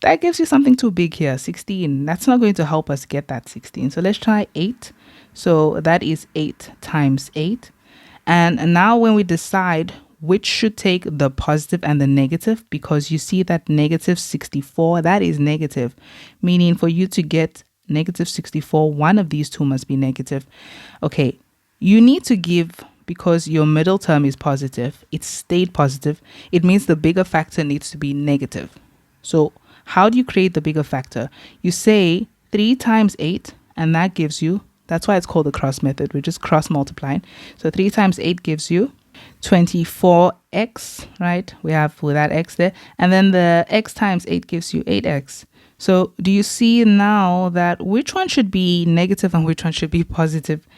that gives you something too big here, 16. That's not going to help us get that 16. So let's try 8. So that is 8 times 8. And now when we decide which should take the positive and the negative, because you see that negative 64, that is negative, meaning for you to get negative 64, one of these two must be negative. Okay, you need to give, because your middle term is positive, it stayed positive, it means the bigger factor needs to be negative. So how do you create the bigger factor? You say 3 times 8, and that gives you, that's why it's called the cross method. We're just cross multiplying. So 3 times 8 gives you 24x, right? We have with that x there. And then the x times 8 gives you 8x. So do you see now that which one should be negative and which one should be positive?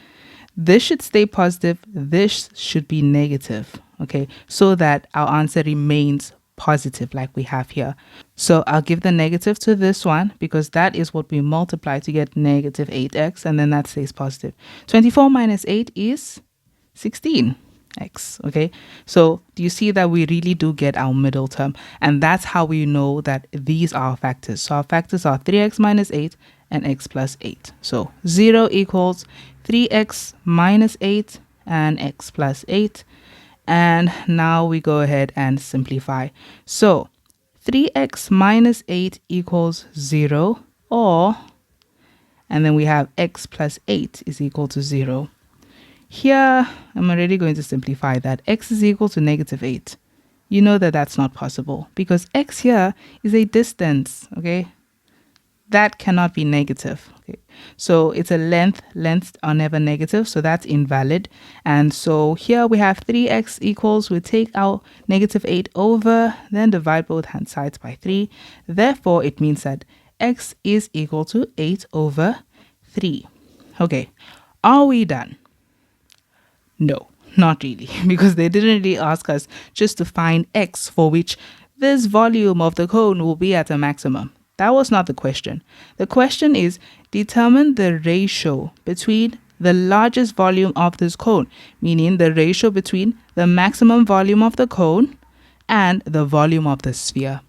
This should stay positive. This should be negative. Okay, so that our answer remains positive like we have here. So I'll give the negative to this one because that is what we multiply to get negative 8x, and then that stays positive. 24 minus 8 is 16x. Okay, so do you see that we really do get our middle term? And that's how we know that these are our factors. So our factors are 3x minus 8 and x plus 8. So 0 equals 3x minus 8 and x plus 8. And now we go ahead and simplify. So 3x minus 8 equals 0, and then we have x plus 8 is equal to 0. Here, I'm already going to simplify that. X is equal to negative 8. you know that that's not possible because x here is a distance, okay? That cannot be negative. Okay. So it's a length. Lengths are never negative, so that's invalid. And so here we have 3x equals, we take out negative 8 over, then divide both hand sides by 3. Therefore, it means that x is equal to 8 over 3. Okay, are we done? No, not really, because they didn't really ask us just to find x for which this volume of the cone will be at a maximum. That was not the question. The question is determine the ratio between the largest volume of this cone, meaning the ratio between the maximum volume of the cone and the volume of the sphere.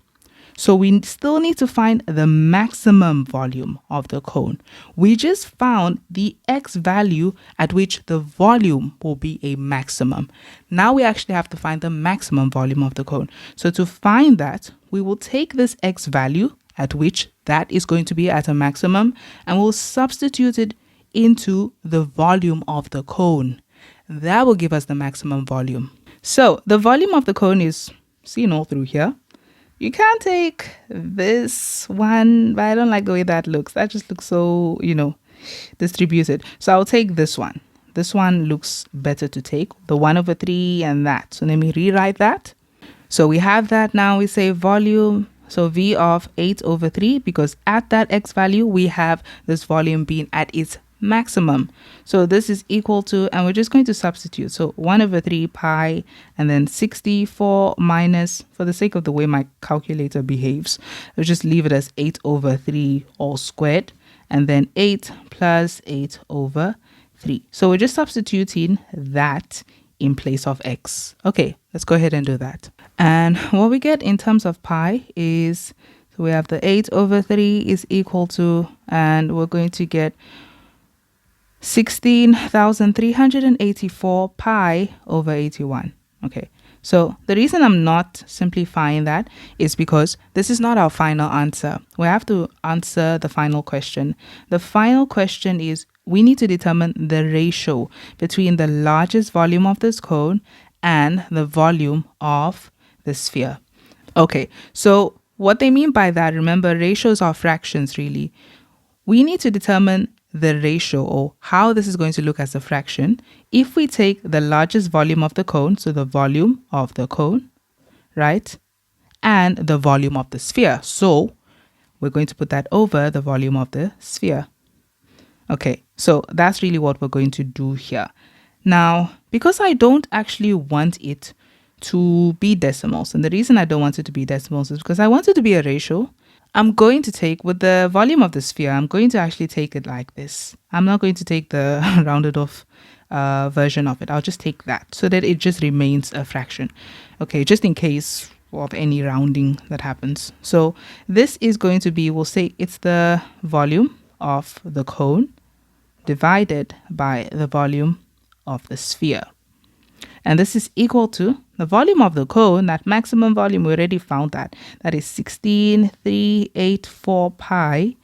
So we still need to find the maximum volume of the cone. We just found the x value at which the volume will be a maximum. Now we actually have to find the maximum volume of the cone. So to find that, we will take this x value at which that is going to be at a maximum and we'll substitute it into the volume of the cone. That will give us the maximum volume. So the volume of the cone is seen all through here. You can take this one, but I don't like the way that looks. That just looks so, distributed. So I'll take this one. This one looks better to take, the 1 over 3 and that. So let me rewrite that. So we have that now. We say volume, so V of 8 over 3, because at that x value, we have this volume being at its maximum. So this is equal to, and we're just going to substitute. So 1 over 3 pi, and then 64 minus, for the sake of the way my calculator behaves, I'll just leave it as 8 over 3 all squared, and then 8 plus 8 over 3. So we're just substituting that in place of x. Okay, let's go ahead and do that. And what we get in terms of pi is, so we have the 8 over 3 is equal to, and we're going to get 16,384 pi over 81. Okay, so the reason I'm not simplifying that is because this is not our final answer. We have to answer the final question. The final question is we need to determine the ratio between the largest volume of this cone and the volume of the sphere. Okay, so what they mean by that, remember, ratios are fractions really. We need to determine the ratio or how this is going to look as a fraction if we take the largest volume of the cone, so the volume of the cone, right, and the volume of the sphere. So we're going to put that over the volume of the sphere. Okay, so that's really what we're going to do here. Now, because I don't actually want it to be decimals, and the reason I don't want it to be decimals is because I want it to be a ratio, I'm going to take, with the volume of the sphere, I'm going to actually take it like this. I'm not going to take the rounded off version of it. I'll just take that so that it just remains a fraction. Okay, just in case of any rounding that happens. So this is going to be, we'll say it's the volume of the cone divided by the volume of the sphere. And this is equal to the volume of the cone, that maximum volume, we already found that. That is 16,384 pi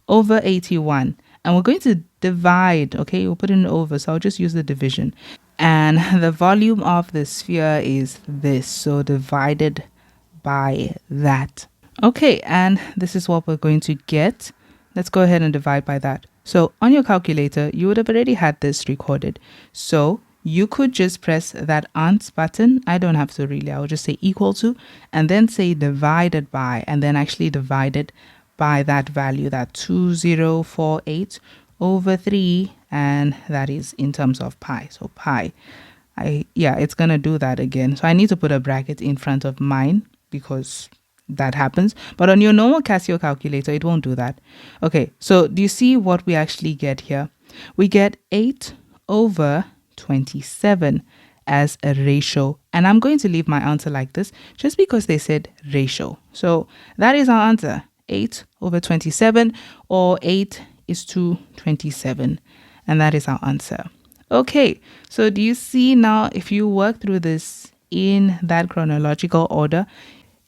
over 81. And we're going to divide, okay? We'll put it in over, so I'll just use the division. And the volume of the sphere is this, so divided by that. Okay, and this is what we're going to get. Let's go ahead and divide by that. So on your calculator, you would have already had this recorded. So you could just press that answer button. I don't have to really. I'll just say equal to and then say divided by, and then actually divided by that value, that 2048 over 3, and that is in terms of pi. So pi, it's going to do that again. So I need to put a bracket in front of mine because that happens. But on your normal Casio calculator, it won't do that. Okay, so do you see what we actually get here? We get 8 over 27 as a ratio, and I'm going to leave my answer like this just because they said ratio. So that is our answer, 8 over 27, or 8 is to 27, and that is our answer. Okay, so do you see now, if you work through this in that chronological order,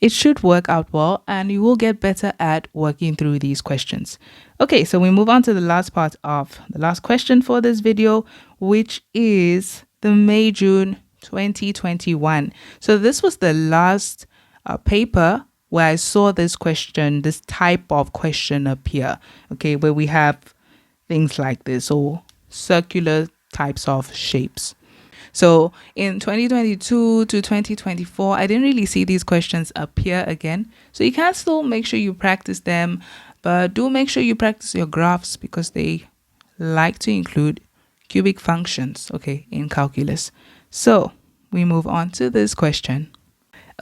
it should work out well and you will get better at working through these questions. Okay, so we move on to the last part of the last question for this video, which is the May-June 2021. So this was the last paper where I saw this question, this type of question appear, okay, where we have things like this or circular types of shapes. So in 2022 to 2024, I didn't really see these questions appear again. So you can still make sure you practice them, but do make sure you practice your graphs because they like to include cubic functions, okay, in calculus. So we move on to this question.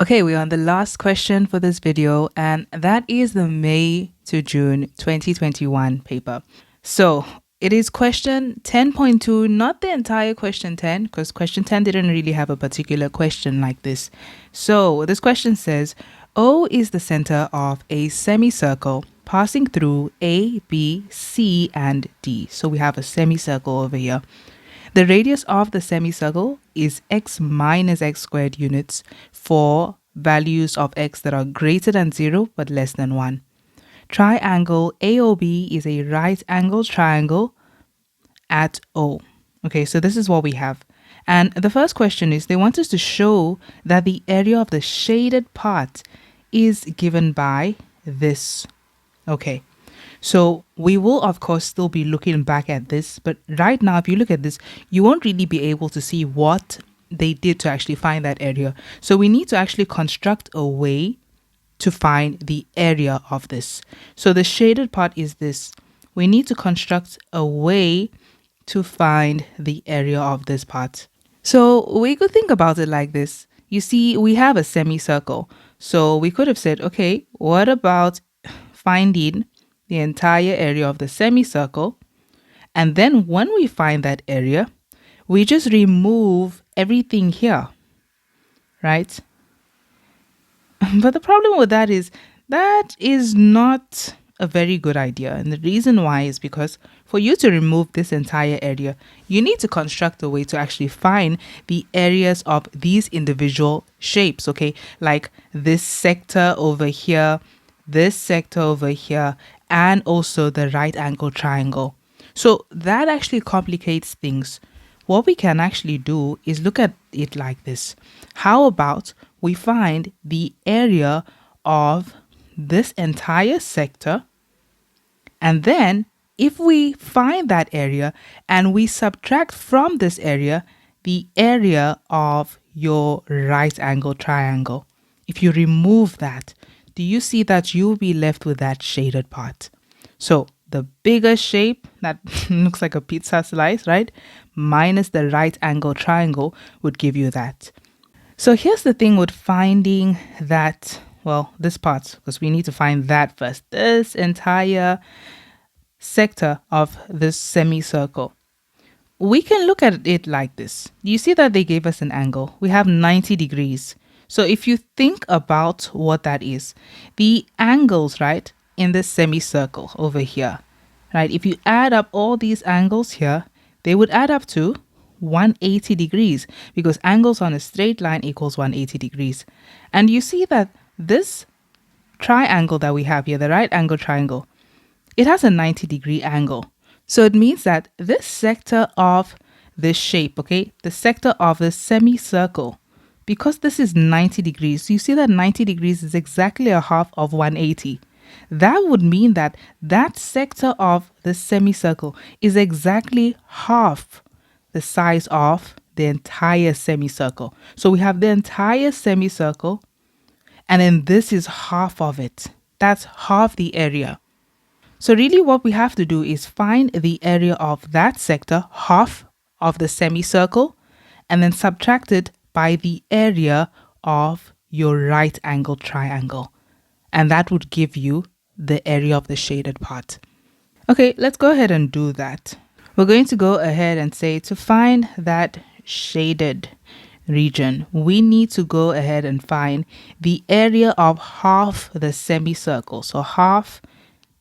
Okay, we're on the last question for this video, and that is the May to June 2021 paper. So it is question 10.2, not the entire question 10, because question 10 didn't really have a particular question like this. So this question says, O is the center of a semicircle passing through A, B, C, and D. So we have a semicircle over here. The radius of the semicircle is x minus x squared units for values of x that are greater than 0 but less than 1. Triangle AOB is a right angled triangle at O. Okay, so this is what we have. And the first question is they want us to show that the area of the shaded part is given by this. Okay, so we will of course still be looking back at this, but right now if you look at this, you won't really be able to see what they did to actually find that area. So we need to actually construct a way to find the area of this. So the shaded part is this. We need to construct a way to find the area of this part. So we could think about it like this. You see, we have a semicircle. So we could have said, okay, what about finding the entire area of the semicircle? And then when we find that area, we just remove everything here, right? But the problem with that is not a very good idea. And the reason why is because for you to remove this entire area, you need to construct a way to actually find the areas of these individual shapes, okay? Like this sector over here, this sector over here, and also the right angle triangle. So that actually complicates things. What we can actually do is look at it like this. How about we find the area of this entire sector, and then if we find that area and we subtract from this area the area of your right angle triangle, if you remove that, do you see that you'll be left with that shaded part? So the bigger shape that looks like a pizza slice, right, minus the right angle triangle would give you that. So here's the thing with finding that, well, this part, because we need to find that first. This entire sector of this semicircle. We can look at it like this. You see that they gave us an angle. We have 90 degrees. So if you think about what that is, the angles, right, in this semicircle over here, right, if you add up all these angles here, they would add up to 180 degrees because angles on a straight line equals 180 degrees. And you see that this triangle that we have here, the right angle triangle, it has a 90-degree angle. So it means that this sector of this shape, okay, the sector of the semicircle, because this is 90 degrees, you see that 90 degrees is exactly a half of 180. That would mean that that sector of the semicircle is exactly half the size of the entire semicircle. So we have the entire semicircle, and then this is half of it. That's half the area. So really what we have to do is find the area of that sector, half of the semicircle, and then subtract it by the area of your right angle triangle. And that would give you the area of the shaded part. Okay, let's go ahead and do that. We're going to go ahead and say to find that shaded region, we need to go ahead and find the area of half the semicircle. So half,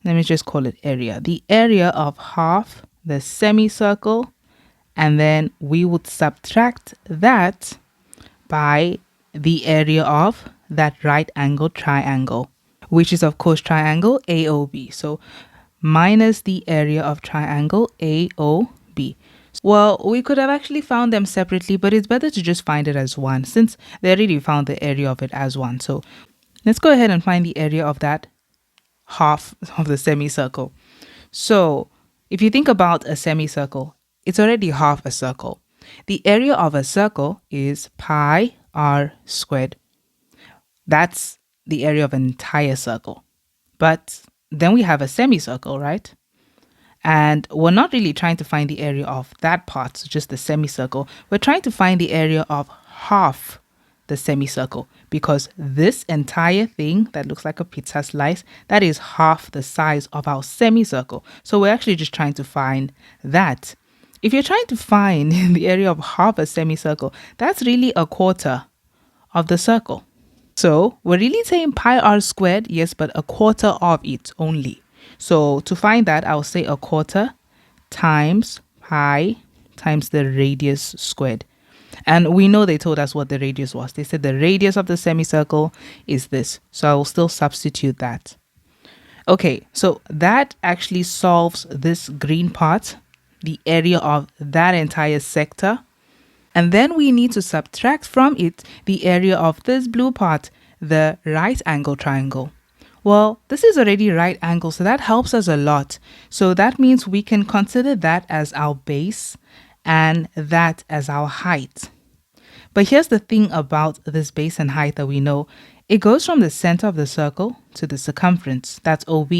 let me just call it area. The area of half the semicircle, and then we would subtract that by the area of that right angle triangle, which is of course triangle AOB. So minus the area of triangle AOB. Well, we could have actually found them separately, but it's better to just find it as one since they already found the area of it as one. So let's go ahead and find the area of that half of the semicircle. So if you think about a semicircle, it's already half a circle. The area of a circle is pi r squared. That's the area of an entire circle. But then we have a semicircle, right? And we're not really trying to find the area of that part, so just the semicircle. We're trying to find the area of half the semicircle because this entire thing that looks like a pizza slice, that is half the size of our semicircle. So we're actually just trying to find that. If you're trying to find the area of half a semicircle, that's really a quarter of the circle. So we're really saying pi r squared, yes, but a quarter of it only. So to find that, I'll say a quarter times pi times the radius squared. And we know they told us what the radius was. They said the radius of the semicircle is this. So I will still substitute that. Okay, so that actually solves this green part, the area of that entire sector. And then we need to subtract from it the area of this blue part, the right angle triangle. Well, this is already right angle, so that helps us a lot. So that means we can consider that as our base and that as our height. But here's the thing about this base and height that we know. It goes from the center of the circle to the circumference, that's OB.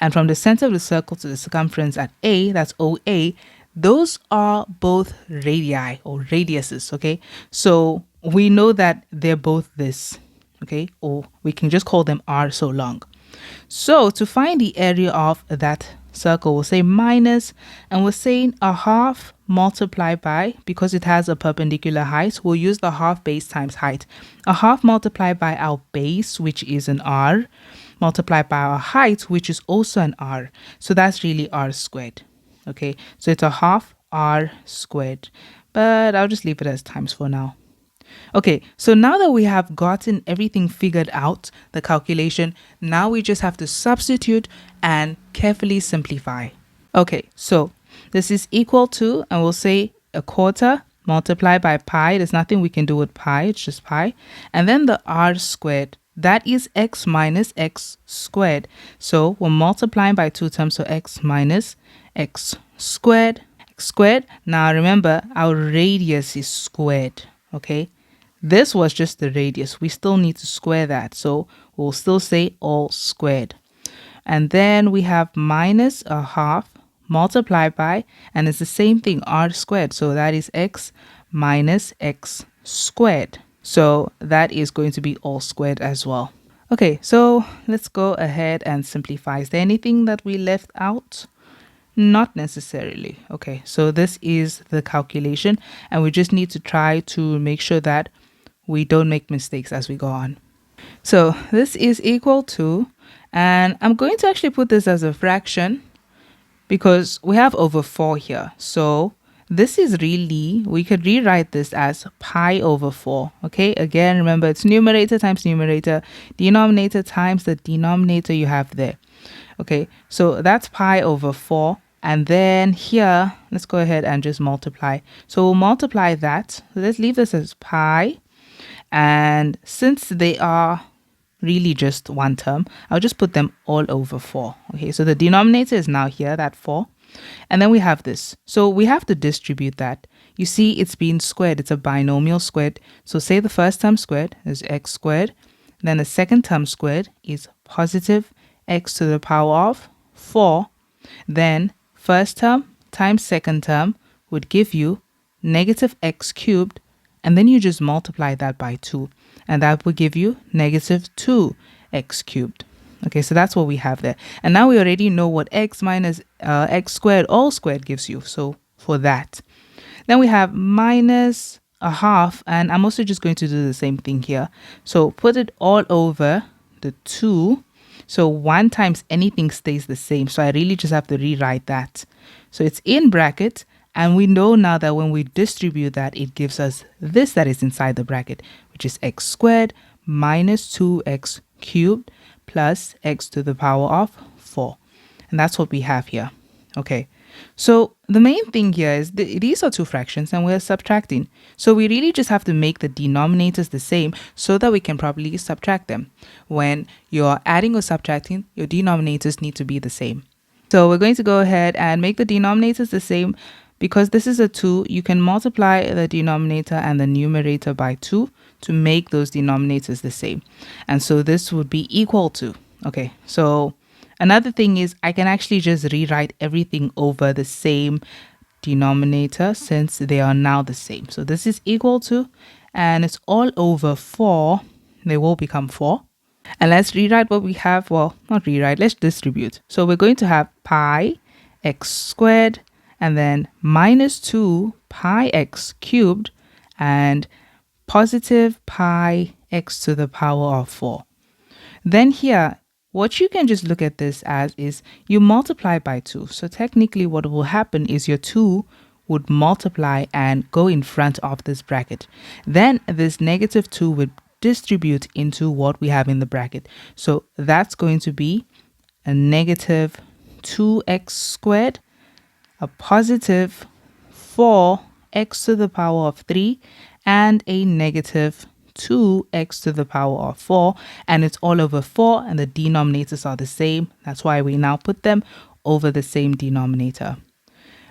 And from the center of the circle to the circumference at A, that's OA. Those are both radii or radiuses, okay? So we know that they're both this, okay? Or we can just call them r so long. So to find the area of that circle, we'll say minus, and we're saying a half multiplied by, because it has a perpendicular height, we'll use the half base times height. A half multiplied by our base, which is an r, multiplied by our height, which is also an r. So that's really r squared. Okay, so it's a half r squared, but I'll just leave it as times for now. Okay, so now that we have gotten everything figured out, the calculation, now we just have to substitute and carefully simplify. Okay, so this is equal to, and we'll say a quarter multiplied by pi. There's nothing we can do with pi, it's just pi. And then the r squared, that is x minus x squared. So we're multiplying by two terms, so x minus x squared. X squared. Now remember, our radius is squared, okay? This was just the radius. We still need to square that. So we'll still say all squared. And then we have minus a half multiplied by, and it's the same thing, r squared. So that is x minus x squared. So that is going to be all squared as well. Okay, so let's go ahead and simplify. Is there anything that we left out? Not necessarily. Okay, so this is the calculation, and we just need to try to make sure that we don't make mistakes as we go on. So this is equal to, and I'm going to actually put this as a fraction because we have over 4 here. So this is really, we could rewrite this as pi over 4. Okay, again, remember it's numerator times numerator, denominator times the denominator you have there. Okay, so that's pi over 4. And then here, let's go ahead and just multiply. So we'll multiply that. So let's leave this as pi. And since they are really just one term, I'll just put them all over 4. Okay, so the denominator is now here, that 4. And then we have this. So we have to distribute that. You see, it's being squared. It's a binomial squared. So say the first term squared is x squared. Then the second term squared is positive x to the power of 4. Then first term times second term would give you negative x cubed, and then you just multiply that by 2, and that would give you negative 2x cubed. Okay, so that's what we have there. And now we already know what x minus x squared all squared gives you. So for that, then we have minus a half, and I'm also just going to do the same thing here. So put it all over the 2. So 1 times anything stays the same. So I really just have to rewrite that. So it's in bracket. And we know now that when we distribute that, it gives us this that is inside the bracket, which is x squared minus 2x cubed plus x to the power of 4. And that's what we have here. Okay, So the main thing here is these are two fractions and we're subtracting. So we really just have to make the denominators the same so that we can properly subtract them. When you're adding or subtracting, your denominators need to be the same. So we're going to go ahead and make the denominators the same. Because this is a 2, you can multiply the denominator and the numerator by 2 to make those denominators the same. And so this would be equal to. Okay, so another thing is I can actually just rewrite everything over the same denominator since they are now the same. So this is equal to, and it's all over 4. They will become 4. And let's rewrite what we have. Well, not rewrite, let's distribute. So we're going to have pi x squared and then minus 2 pi x cubed and positive pi x to the power of 4. Then here, what you can just look at this as is you multiply by 2. So technically what will happen is your 2 would multiply and go in front of this bracket. Then this negative 2 would distribute into what we have in the bracket. So that's going to be a negative 2x squared, a positive 4x to the power of 3, and a negative 2x to the power of 4. And it's all over 4 and the denominators are the same. That's why we now put them over the same denominator.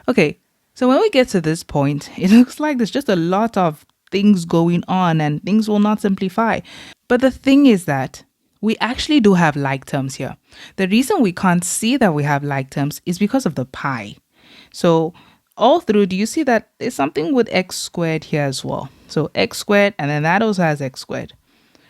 Okay, so when we get to this point, it looks like there's just a lot of things going on and things will not simplify. But the thing is that we actually do have like terms here. The reason we can't see that we have like terms is because of the pi. So all through, do you see that there's something with x squared here as well? So x squared, and then that also has x squared.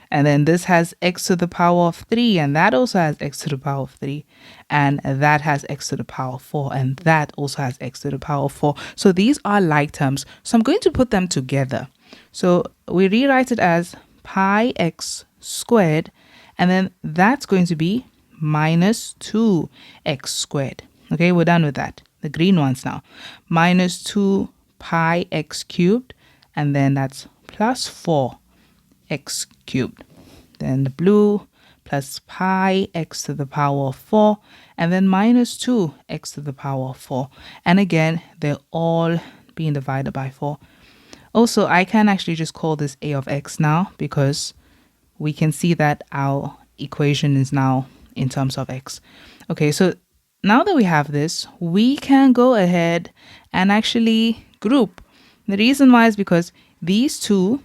And then this has x to the power of 3, and that also has x to the power of 3. And that has x to the power of 4, and that also has x to the power of 4. So these are like terms. So I'm going to put them together. So we rewrite it as pi x squared, and then that's going to be minus 2x squared. Okay, we're done with that. The green ones now. Minus 2 pi x cubed, and then that's plus 4x cubed. Then the blue plus pi x to the power of 4, and then minus 2x to the power of 4. And again, they're all being divided by 4. Also, I can actually just call this a of x now because we can see that our equation is now in terms of x. Okay, so now that we have this, we can go ahead and actually group. The reason why is because these two,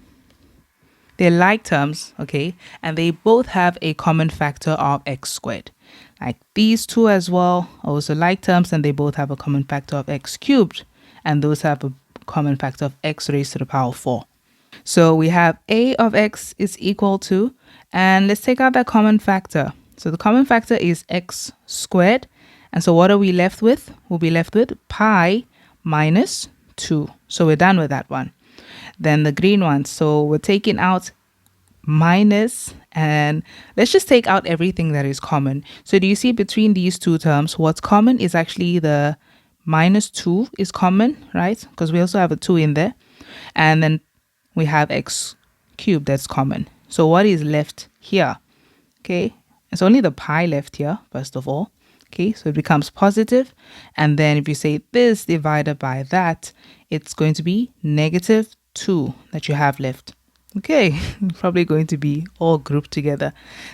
they're like terms, okay, and they both have a common factor of x squared. Like these two as well, also like terms, and they both have a common factor of x cubed, and those have a common factor of x raised to the power of 4. So we have a of x is equal to, and let's take out that common factor. So the common factor is x squared. And so what are we left with? We'll be left with pi minus 2. So we're done with that one. Then the green one. So we're taking out minus, and let's just take out everything that is common. So do you see between these two terms, what's common is actually the minus 2 is common, right? Because we also have a 2 in there. And then we have x cubed that's common. So what is left here? Okay, it's only the pi left here, first of all. Okay, so it becomes positive. And then if you say this divided by that, it's going to be negative 2 that you have left. Okay, probably going to be all grouped together.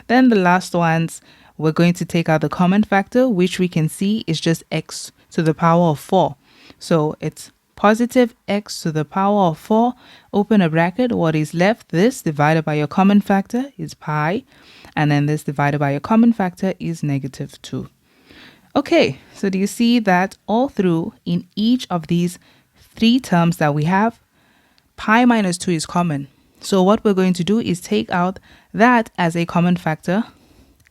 Then the last ones, we're going to take out the common factor, which we can see is just x to the power of 4. So it's positive x to the power of 4, open a bracket, what is left, this divided by your common factor is pi, and then this divided by your common factor is negative 2. Okay, so do you see that all through in each of these three terms that we have, pi minus 2 is common. So what we're going to do is take out that as a common factor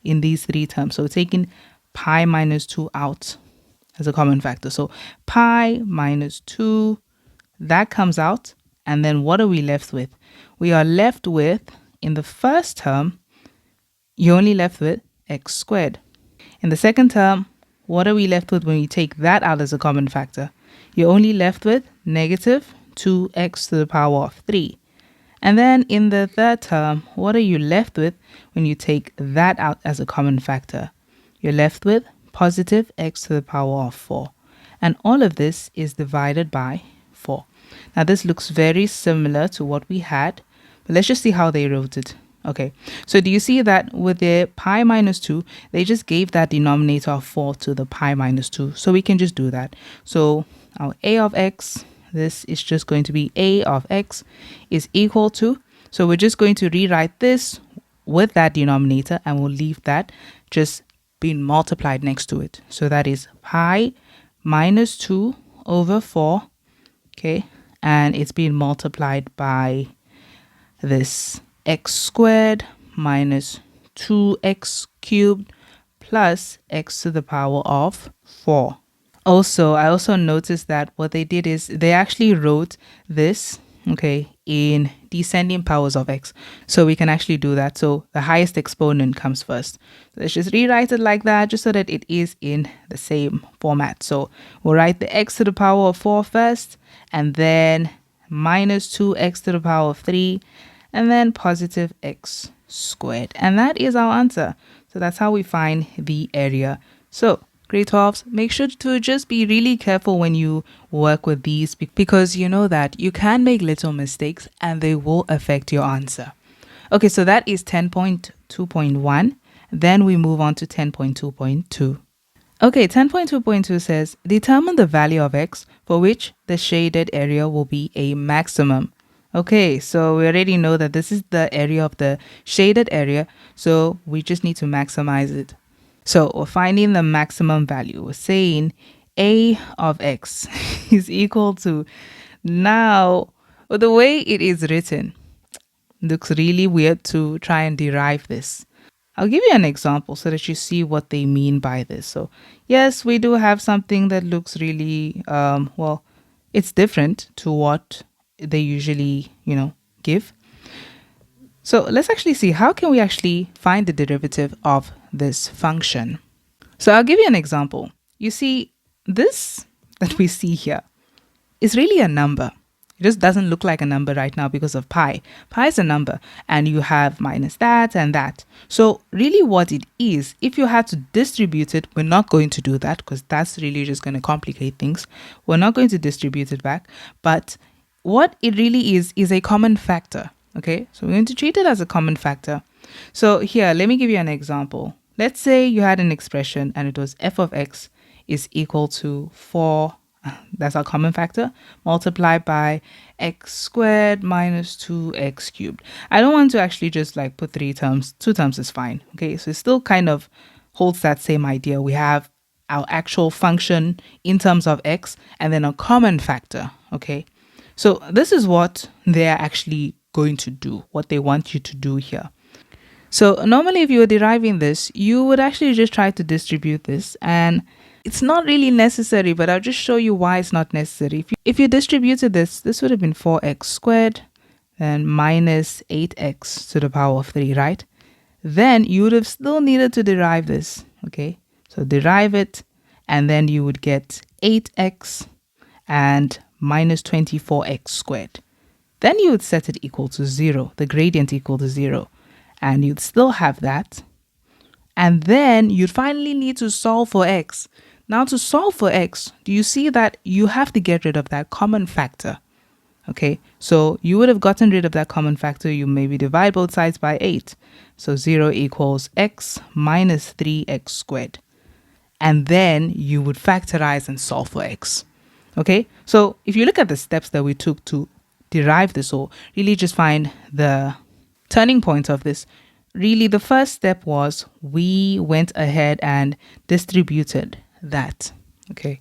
in these three terms. So taking pi minus 2 out as a common factor. So pi minus 2, that comes out. And then what are we left with? We are left with, in the first term, you're only left with x squared. In the second term, what are we left with when we take that out as a common factor? You're only left with negative 2x to the power of 3. And then in the third term, what are you left with when you take that out as a common factor? You're left with positive x to the power of 4. and all of this is divided by 4. Now this looks very similar to what we had, but let's just see how they wrote it. Okay, so do you see that with the pi minus 2, they just gave that denominator of 4 to the pi minus 2. So we can just do that. So our a of x, this is just going to be a of x is equal to, so we're just going to rewrite this with that denominator and we'll leave that just being multiplied next to it. So that is pi minus 2 over 4, okay, and it's being multiplied by this x squared minus 2x cubed plus x to the power of 4. Also, I also noticed that what they did is they actually wrote this, okay, in descending powers of x. So we can actually do that. So the highest exponent comes first. So let's just rewrite it like that just so that it is in the same format. So we'll write the x to the power of 4 first, and then minus 2x to the power of 3, and then positive x squared. And that is our answer. So that's how we find the area. So grade 12s, make sure to just be really careful when you work with these because you know that you can make little mistakes and they will affect your answer. Okay, so that is 10.2.1. Then we move on to 10.2.2. Okay, 10.2.2 says, determine the value of x for which the shaded area will be a maximum. Okay, so we already know that this is the area of the shaded area, so we just need to maximize it. So we're finding the maximum value. We're saying a of x is equal to, now the way it is written looks really weird to try and derive this. I'll give you an example so that you see what they mean by this. So yes, we do have something that looks really, well, it's different to what they usually, give. So let's actually see how can we actually find the derivative of this function. So I'll give you an example. You see, this that we see here is really a number. It just doesn't look like a number right now because of pi. Pi is a number and you have minus that and that. So really what it is, if you had to distribute it, we're not going to do that because that's really just going to complicate things. We're not going to distribute it back. But what it really is a common factor. Okay, so we're going to treat it as a common factor. So here, let me give you an example. Let's say you had an expression and it was f of x is equal to 4, that's our common factor, multiplied by x squared minus 2x cubed. I don't want to actually just like put 3 terms, 2 terms is fine. Okay, so it still kind of holds that same idea. We have our actual function in terms of x and then a common factor. Okay, so this is what they're actually going to do, what they want you to do here. So normally if you were deriving this, you would actually just try to distribute this, and it's not really necessary, but I'll just show you why it's not necessary. If you distributed this would have been 4x squared and minus 8x to the power of 3, right? Then you would have still needed to derive this, okay? So derive it, and then you would get 8x and minus 24x squared. Then you would set it equal to 0, the gradient equal to 0, and you'd still have that. And then you'd finally need to solve for x. Now to solve for x, do you see that you have to get rid of that common factor? Okay, so you would have gotten rid of that common factor. You maybe divide both sides by 8. So 0 equals x minus 3x squared. And then you would factorize and solve for x. Okay, so if you look at the steps that we took to derive this, or really just find the turning point of this, really the first step was we went ahead and distributed that. Okay,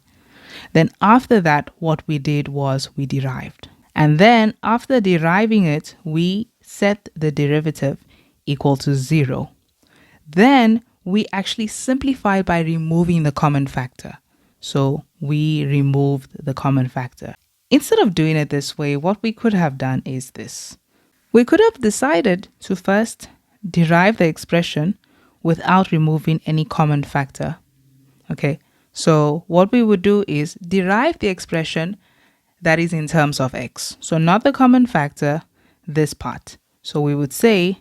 then after that what we did was we derived, and then after deriving it we set the derivative equal to 0. Then we actually simplified by removing the common factor. So we removed the common factor. Instead of doing it this way, what we could have done is this. We could have decided to first derive the expression without removing any common factor. Okay, so what we would do is derive the expression that is in terms of x. So not the common factor, this part. So we would say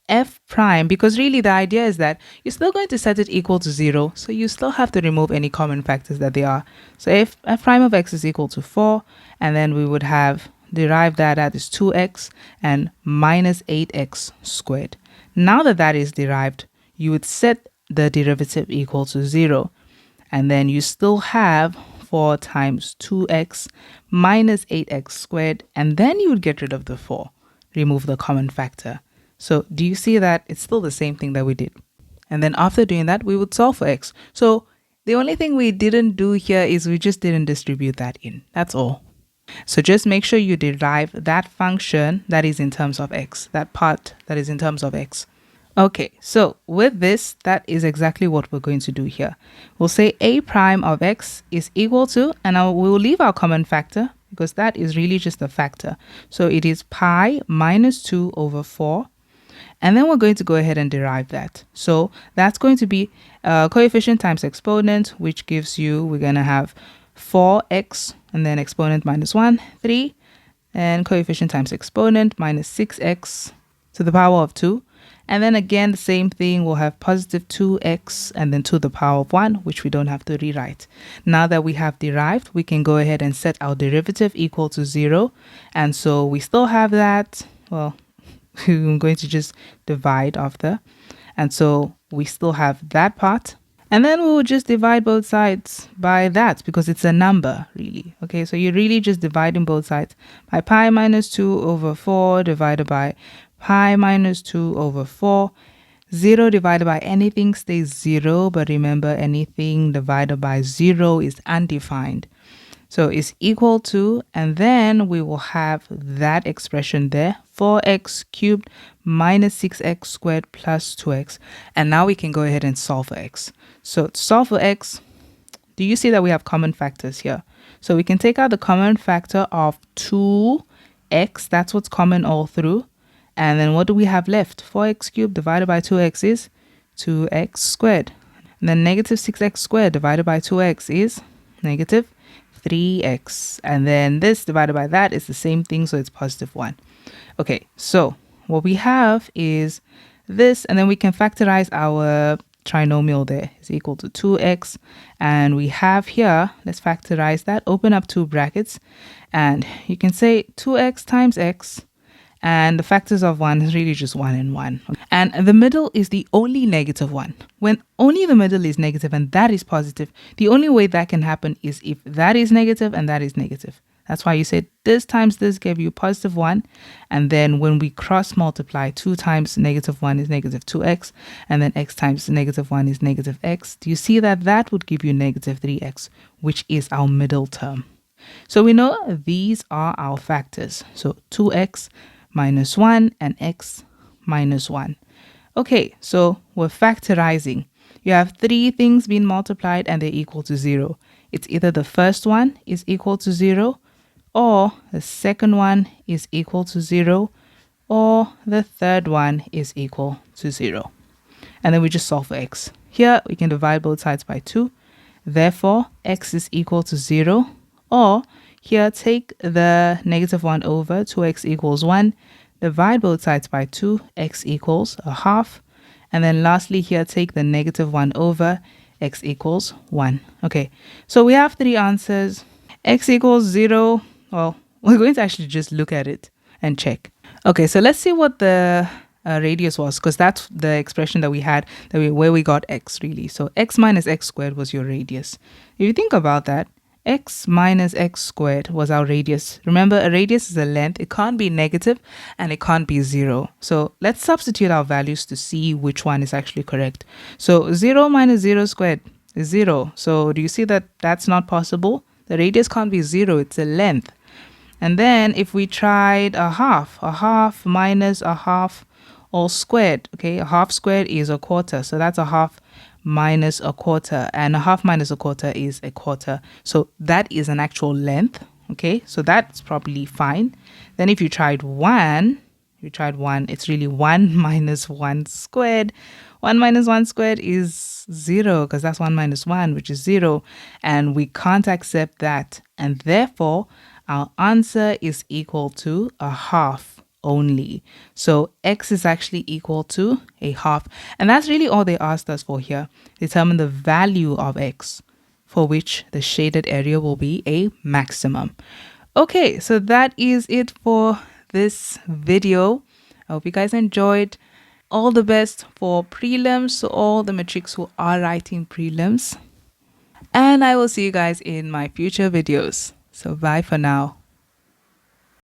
f prime, because really the idea is that you're still going to set it equal to 0, so you still have to remove any common factors that they are. So if f prime of x is equal to 4, and then we would have derived that as 2x and minus 8x squared. Now that that is derived, you would set the derivative equal to 0, and then you still have 4 times 2x minus 8x squared, and then you would get rid of the 4, remove the common factor. So do you see that it's still the same thing that we did? And then after doing that, we would solve for x. So the only thing we didn't do here is we just didn't distribute that in. That's all. So just make sure you derive that function that is in terms of x, that part that is in terms of x. Okay, so with this, that is exactly what we're going to do here. We'll say a prime of x is equal to, and we'll leave our common factor because that is really just a factor. So it is pi minus 2 over 4. And then we're going to go ahead and derive that. So that's going to be coefficient times exponent, which gives you, we're going to have 4x and then exponent minus 1, 3, and coefficient times exponent minus 6x to the power of 2. And then again, the same thing, we'll have positive 2x and then to the power of 1, which we don't have to rewrite. Now that we have derived, we can go ahead and set our derivative equal to 0. And so we still have that, well, I'm going to just divide after. And so we still have that part. And then we will just divide both sides by that because it's a number, really. Okay, so you're really just dividing both sides by pi minus 2 over 4 divided by pi minus 2 over 4. 0 divided by anything stays 0, but remember, anything divided by 0 is undefined. So it's equal to, and then we will have that expression there, 4x cubed minus 6x squared plus 2x. And now we can go ahead and solve for x. So to solve for x, do you see that we have common factors here? So we can take out the common factor of 2x, that's what's common all through. And then what do we have left? 4x cubed divided by 2x is 2x squared. And then negative 6x squared divided by 2x is negative 3x, and then this divided by that is the same thing, so it's positive 1. Okay, so what we have is this, and then we can factorize our trinomial there is equal to 2x, and we have here, let's factorize that, open up two brackets, and you can say 2x times x, and the factors of 1 is really just 1 and 1. And the middle is the only negative one. When only the middle is negative and that is positive, the only way that can happen is if that is negative and that is negative. That's why you said this times this gave you positive 1. And then when we cross multiply, 2 times negative 1 is negative 2x. And then x times negative 1 is negative x. Do you see that that would give you negative 3x, which is our middle term? So we know these are our factors. So 2x minus 1 and x minus 1. Okay, so we're factorizing. You have 3 things being multiplied and they're equal to 0. It's either the first one is equal to 0, or the second one is equal to 0, or the third one is equal to 0. And then we just solve for x. Here we can divide both sides by 2. Therefore, x is equal to 0, or here, take the negative 1 over, 2x equals 1. Divide both sides by 2, x equals a half. And then lastly here, take the negative 1 over, x equals 1. Okay, so we have 3 answers. X equals 0. Well, we're going to actually just look at it and check. Okay, so let's see what the radius was, because that's the expression that we had, where we got x really. So x minus x squared was your radius. If you think about that, x minus x squared was our radius. Remember, a radius is a length. It can't be negative and it can't be 0. So let's substitute our values to see which one is actually correct. So 0 minus 0 squared is 0. So do you see that that's not possible? The radius can't be 0. It's a length. And then if we tried a half minus a half all squared. Okay, a half squared is a quarter. So that's a half minus a quarter, and a half minus a quarter is a quarter. So that is an actual length. Okay, so that's probably fine. Then if you tried 1, it's really 1 minus 1 squared. 1 minus 1 squared is 0, because that's 1 minus 1, which is 0. And we can't accept that. And therefore, our answer is equal to a half. only. So x is actually equal to a half. And that's really all they asked us for here. Determine the value of x, for which the shaded area will be a maximum. Okay, so that is it for this video. I hope you guys enjoyed. All the best for prelims to all the matrix who are writing prelims. And I will see you guys in my future videos. So bye for now.